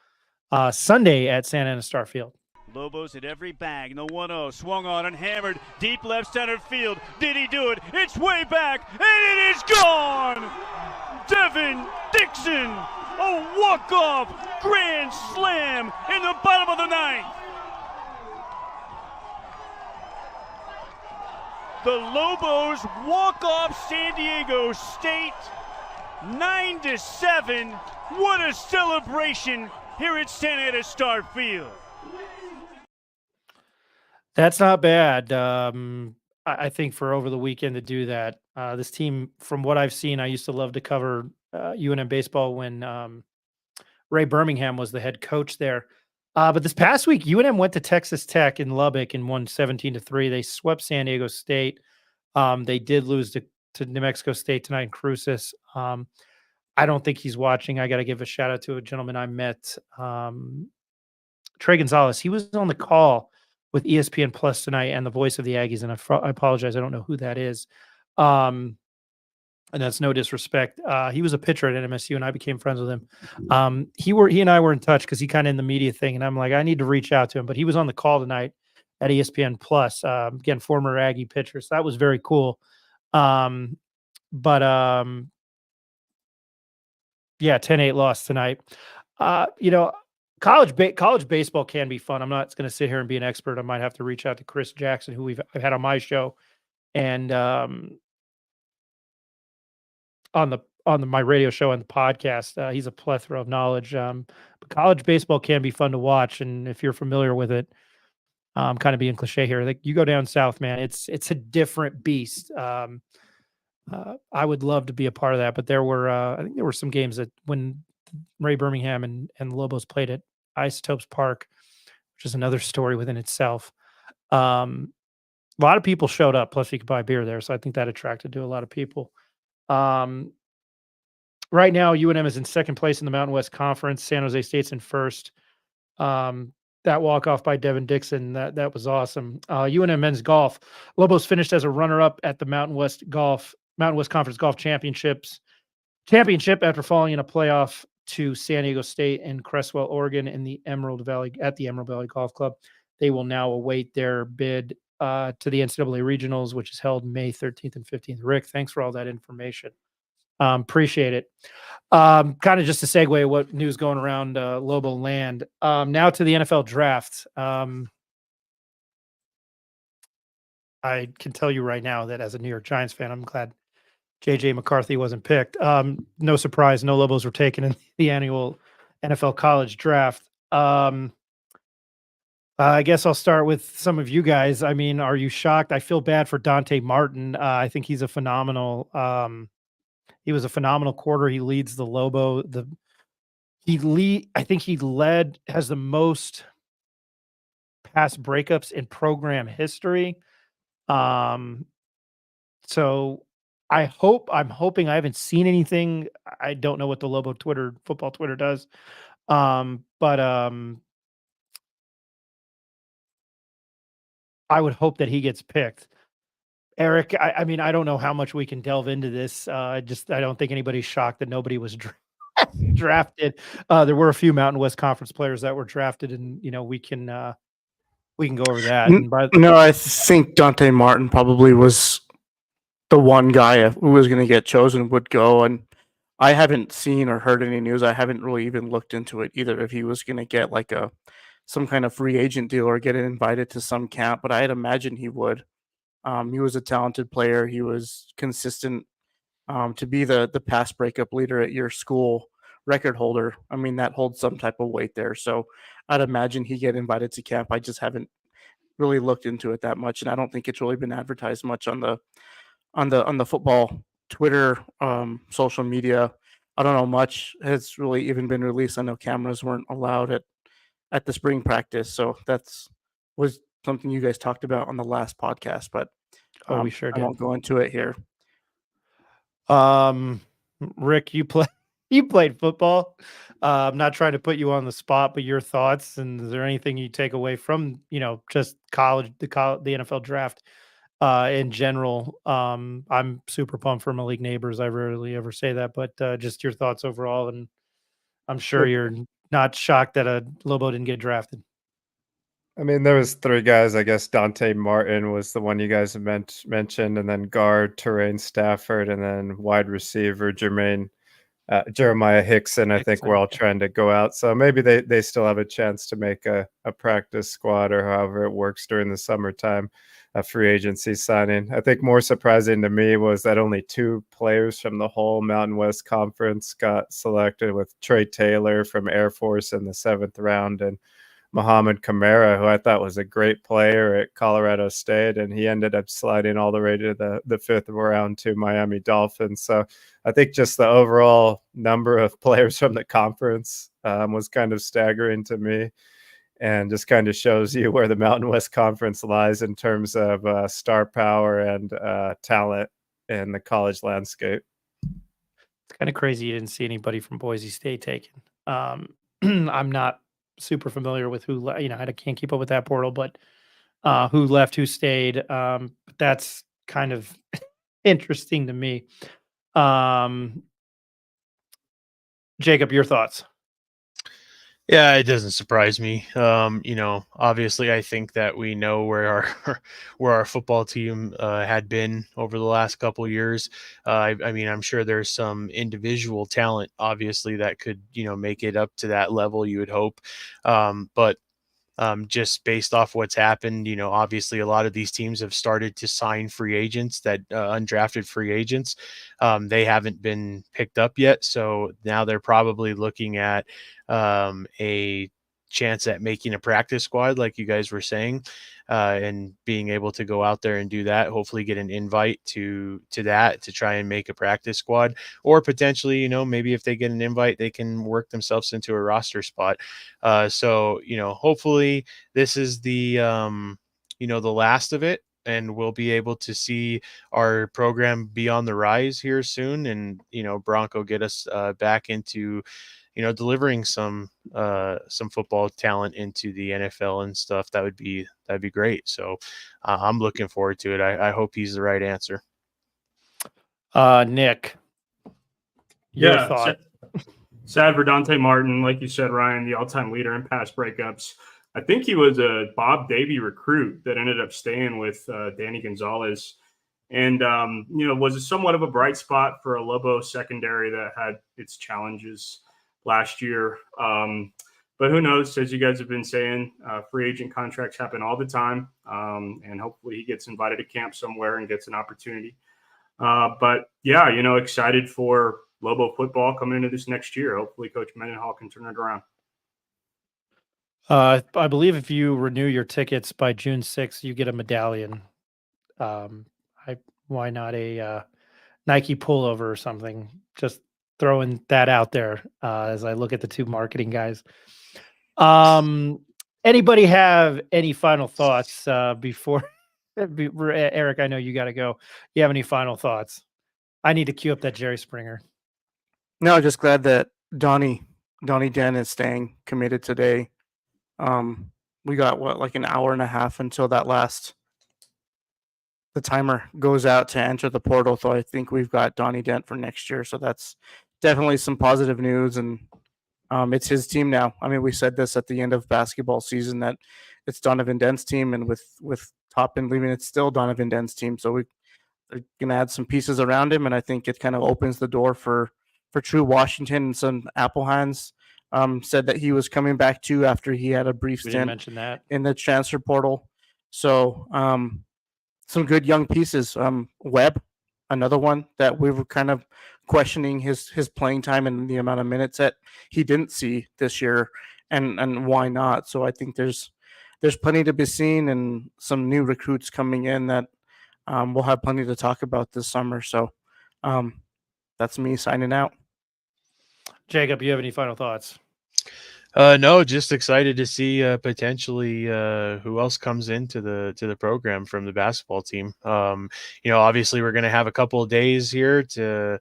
Sunday at Santa Ana Starfield. Lobos at every bag. And the 1-0 swung on and hammered deep left center field. Did he do it? It's way back and it is gone. Devin Dixon, a walk-off grand slam in the bottom of the ninth. The Lobos walk off San Diego State 9-7. What a celebration here at Santa Ana Starfield. That's not bad. I think for over the weekend to do that. This team, from what I've seen, I used to love to cover UNM baseball when Ray Birmingham was the head coach there. But this past week, UNM went to Texas Tech in Lubbock and won 17-3. They swept San Diego State. They did lose to New Mexico State tonight in Cruces. I don't think he's watching. I got to give a shout out to a gentleman I met, Trey Gonzalez. He was on the call with ESPN Plus tonight and the voice of the Aggies. And I apologize. I don't know who that is. And that's no disrespect. He was a pitcher at NMSU and I became friends with him. He and I were in touch because he kind of in the media thing. And I'm like, I need to reach out to him, but he was on the call tonight at ESPN Plus, again, former Aggie pitcher. So that was very cool. Yeah, 10-8 loss tonight. College baseball can be fun. I'm not going to sit here and be an expert. I might have to reach out to Chris Jackson, who I've had on my show, and on my radio show and the podcast. He's a plethora of knowledge. But college baseball can be fun to watch, and if you're familiar with it, I'm kind of being cliche here. Like you go down south, man, it's a different beast. I would love to be a part of that, but there were I think there were some games that when Ray Birmingham and Lobos played at Isotopes Park, which is another story within itself. Um, a lot of people showed up. Plus, you could buy beer there, so I think that attracted to a lot of people. Um, right now, UNM is in second place in the Mountain West Conference. San Jose State's in first. That walk off by Devin Dixon, that was awesome. UNM men's golf. Lobos finished as a runner up at the Mountain West Conference Golf Championship after falling in a playoff to San Diego State and Crestwell, Oregon, in the Emerald Valley Golf Club. They will now await their bid to the NCAA Regionals, which is held May 13th and 15th. Rick, thanks for all that information. Appreciate it. Kind of just a segue what news going around Lobo land. Now to the NFL draft. I can tell you right now that as a New York Giants fan, I'm glad JJ McCarthy wasn't picked. No surprise, no Lobos were taken in the annual NFL college draft. I guess I'll start with some of you guys. I mean, are you shocked? I feel bad for Dante Martin. I think he's a phenomenal he was a phenomenal quarter. He leads the Lobo. I think he has the most pass breakups in program history. So I'm hoping I haven't seen anything. I don't know what the Lobo football Twitter does. But I would hope that he gets picked. Eric, I mean, I don't know how much we can delve into this. I don't think anybody's shocked that nobody was drafted. There were a few Mountain West Conference players that were drafted, and we can go over that. No, I think Dante Martin probably was the one guy who was going to get chosen would go, and I haven't seen or heard any news. I haven't really even looked into it either if he was going to get like some kind of free agent deal or get invited to some camp, but I'd imagine he would. He was a talented player. He was consistent. To be the pass breakup leader at your school, record holder, I mean, that holds some type of weight there. So I'd imagine he get invited to camp. I just haven't really looked into it that much, and I don't think it's really been advertised much on the football Twitter, social media. I don't know much has really even been released. I know cameras weren't allowed at the spring practice, so was something you guys talked about on the last podcast, but we sure did. I won't go into it here. Rick, you played football. I'm not trying to put you on the spot, but your thoughts, and is there anything you take away from just college, the NFL draft in general? I'm super pumped for Malik Neighbors. I rarely ever say that, but just your thoughts overall, and I'm sure you're not shocked that a Lobo didn't get drafted. I mean, there was three guys. I guess Dante Martin was the one you guys have mentioned, and then guard Terrain Stafford, and then wide receiver Jeremiah Hickson. I think we're all trying to go out, so maybe they still have a chance to make a practice squad or however it works during the summertime, a free agency signing. I think more surprising to me was that only two players from the whole Mountain West Conference got selected, with Trey Taylor from Air Force in the 7th round and Muhammad Kamara, who I thought was a great player at Colorado State, and he ended up sliding all the way to the 5th round to Miami Dolphins. So I think just the overall number of players from the conference was kind of staggering to me, and just kind of shows you where the Mountain West Conference lies in terms of star power and talent in the college landscape. It's kind of crazy you didn't see anybody from Boise State taken. I'm not super familiar with who I can't keep up with that portal, but who left, who stayed. That's kind of interesting to me. Jacob, your thoughts? Yeah, it doesn't surprise me. Obviously, I think that we know where our football team had been over the last couple of years. I mean, I'm sure there's some individual talent, obviously, that could make it up to that level. You would hope, but just based off what's happened, obviously a lot of these teams have started to sign free agents, that undrafted free agents. They haven't been picked up yet. So now they're probably looking at a chance at making a practice squad, like you guys were saying, and being able to go out there and do that, hopefully get an invite to that to try and make a practice squad, or potentially, you know, maybe if they get an invite, they can work themselves into a roster spot. So, you know, hopefully this is the, you know, the last of it, and we'll be able to see our program be on the rise here soon, and, you know, Bronco get us back into, you know, delivering some football talent into the NFL and stuff. That'd be great. So I'm looking forward to it. I hope he's the right answer. Nick, your thought? Sad for Dante Martin, like you said, Ryan, the all-time leader in pass breakups. I think he was a Bob Davie recruit that ended up staying with Danny Gonzalez, and you know, was somewhat of a bright spot for a Lobo secondary that had its challenges last year. But who knows? As you guys have been saying, free agent contracts happen all the time, and hopefully he gets invited to camp somewhere and gets an opportunity. But yeah, you know, excited for Lobo football coming into this next year. Hopefully Coach Mendenhall can turn it around. I believe if you renew your tickets by June 6th, you get a medallion. Why not a Nike pullover or something? Just throwing that out there as I look at the two marketing guys. Anybody have any final thoughts before Eric? I know you got to go. You have any final thoughts? I need to cue up that Jerry Springer. No, just glad that Donnie Dent is staying committed today. We got like an hour and a half until the timer goes out to enter the portal. So I think we've got Donnie Dent for next year. So that's definitely some positive news, and it's his team now. I mean, we said this at the end of basketball season that it's Donovan Dent's team, and with Toppin leaving, it's still Donovan Dent's team. So they're gonna add some pieces around him, and I think it kind of opens the door for True Washington. And some Applehands said that he was coming back too after he had a brief stint in the transfer portal. So some good young pieces. Webb, another one that we were kind of questioning his playing time and the amount of minutes that he didn't see this year, and why not. So I think there's plenty to be seen, and some new recruits coming in that we'll have plenty to talk about this summer. So that's me signing out. Jacob, you have any final thoughts? No, just excited to see potentially who else comes into the program from the basketball team. You know, obviously we're going to have a couple of days here to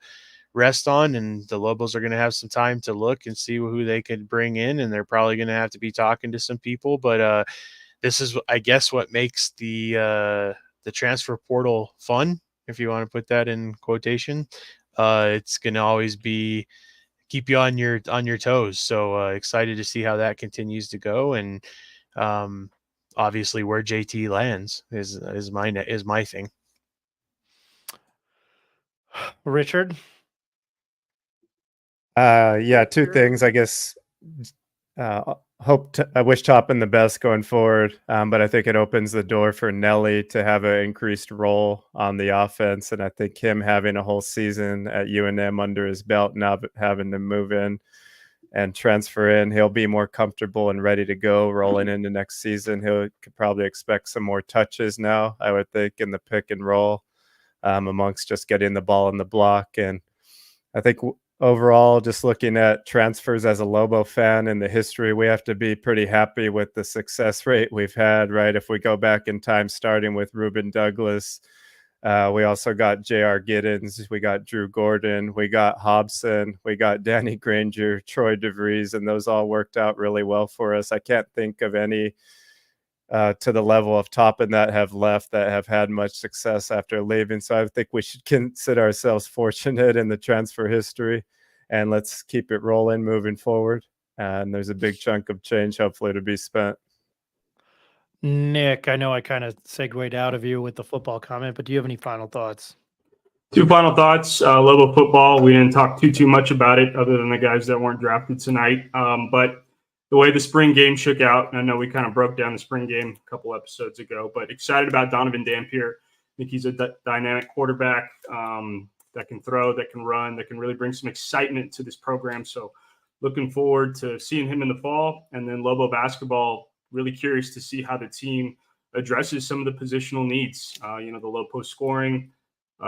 rest on, and the Lobos are going to have some time to look and see who they could bring in, and they're probably going to have to be talking to some people. But this is, I guess, what makes the transfer portal fun, if you want to put that in quotation. It's going to always be keep you on your toes. So excited to see how that continues to go, and obviously where JT lands is my thing. Richard? Yeah, two things, I guess. I wish Toppin the best going forward, but I think it opens the door for Nelly to have an increased role on the offense, and I think him having a whole season at UNM under his belt, now having to move in and transfer in, he'll be more comfortable and ready to go rolling into next season. Could probably expect some more touches now, I would think, in the pick and roll, amongst just getting the ball in the block. And I think overall, just looking at transfers as a Lobo fan in the history, we have to be pretty happy with the success rate we've had, right? If we go back in time, starting with Ruben Douglas, we also got J.R. Giddens, we got Drew Gordon, we got Hobson, we got Danny Granger, Troy DeVries, and those all worked out really well for us. I can't think of any to the level of Toppin that have left that have had much success after leaving. So I think we should consider ourselves fortunate in the transfer history, and let's keep it rolling moving forward. And there's a big chunk of change hopefully to be spent. Nick, I know I kind of segued out of you with the football comment, but do you have any final thoughts? Two final thoughts. Lobo football, we didn't talk too much about it other than the guys that weren't drafted tonight. But the way the spring game shook out, and I know we kind of broke down the spring game a couple episodes ago, but excited about Donovan Dampier. I think he's a dynamic quarterback that can throw, that can run, that can really bring some excitement to this program. So looking forward to seeing him in the fall. And then Lobo basketball, really curious to see how the team addresses some of the positional needs. The low post scoring,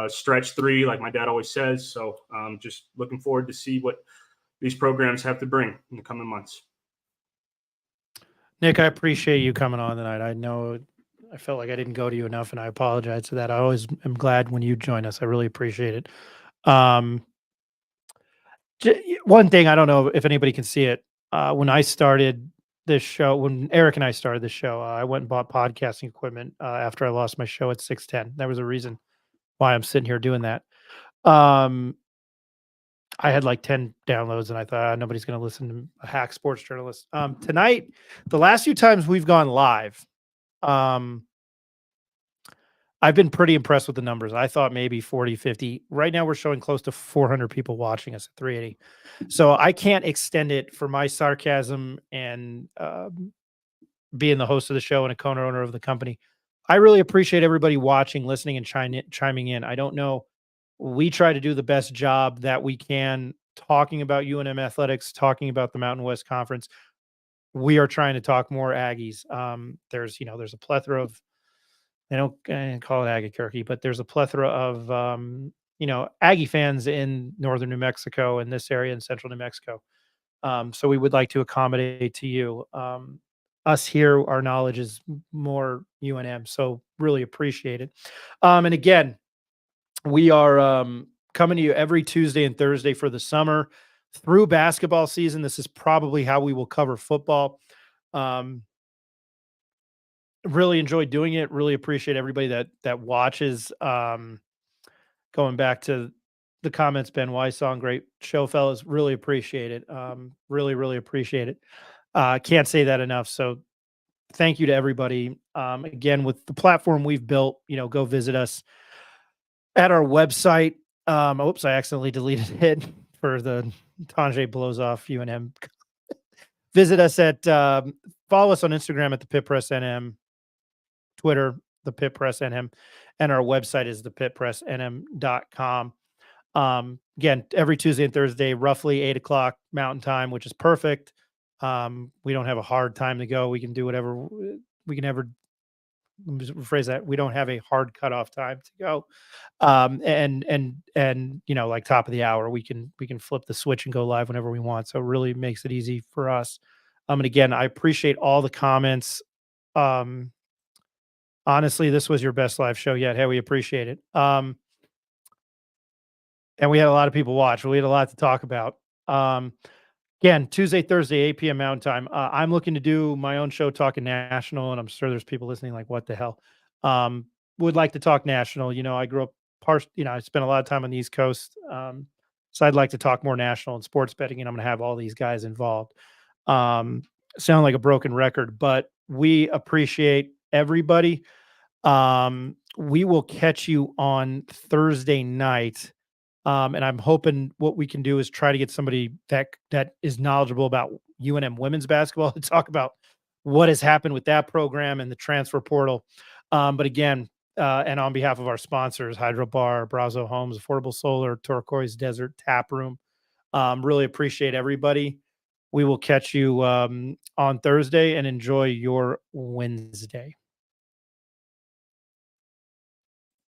stretch three, like my dad always says. So just looking forward to see what these programs have to bring in the coming months. Nick, I appreciate you coming on tonight. I know I felt like I didn't go to you enough, and I apologize for that. I always am glad when you join us. I really appreciate it. One thing, I don't know if anybody can see it. When I started this show, when Eric and I started this show, I went and bought podcasting equipment after I lost my show at 610. That was a reason why I'm sitting here doing that. I had like 10 downloads, and I thought nobody's going to listen to a hack sports journalist. Tonight, the last few times we've gone live, I've been pretty impressed with the numbers. I thought maybe 40, 50. Right now, we're showing close to 400 people watching us at 380. So I can't extend it for my sarcasm and being the host of the show and a co-owner of the company. I really appreciate everybody watching, listening, and chiming in. I don't know. We try to do the best job that we can talking about UNM athletics, talking about the Mountain West Conference. We are trying to talk more Aggies. There's a plethora of, they don't call it Aggie but there's a plethora of, Aggie fans in northern New Mexico and this area in central New Mexico. So we would like to accommodate to you. Us here, our knowledge is more UNM, so really appreciate it. And again, we are coming to you every Tuesday and Thursday for the summer through basketball season. This is probably how we will cover football. Really enjoy doing it. Really appreciate everybody that watches. Going back to the comments Ben Weiss on, great show, fellas. Really appreciate it. Really appreciate it. Can't say that enough. So thank you to everybody. Again, with the platform we've built, go visit us at our website. Oops, I accidentally deleted it for the Tanjay blows off UNM. Visit us at, follow us on Instagram at the Pit Press NM, Twitter, the Pit Press NM, and our website is thepitpressnm.com. Again, every Tuesday and Thursday, roughly 8 o'clock Mountain Time, which is perfect. We don't have a hard time to go. We can do whatever we can ever. Let me rephrase that. We don't have a hard cutoff time to go. And like top of the hour, we can flip the switch and go live whenever we want. So it really makes it easy for us. And again, I appreciate all the comments. Honestly, this was your best live show yet. Hey, we appreciate it. And we had a lot of people watch. We had a lot to talk about. Again, Tuesday, Thursday, 8 p.m. Mountain Time. I'm looking to do my own show, Talking National, and I'm sure there's people listening like, what the hell? Would like to talk national. I grew up, I spent a lot of time on the East Coast. So I'd like to talk more national and sports betting, and I'm going to have all these guys involved. Sound like a broken record, but we appreciate everybody. We will catch you on Thursday night. And I'm hoping what we can do is try to get somebody that is knowledgeable about UNM women's basketball to talk about what has happened with that program and the transfer portal. But again, and on behalf of our sponsors, Hydro Bar, Brazo Homes, Affordable Solar, Turquoise Desert Tap Room, really appreciate everybody. We will catch you on Thursday, and enjoy your Wednesday.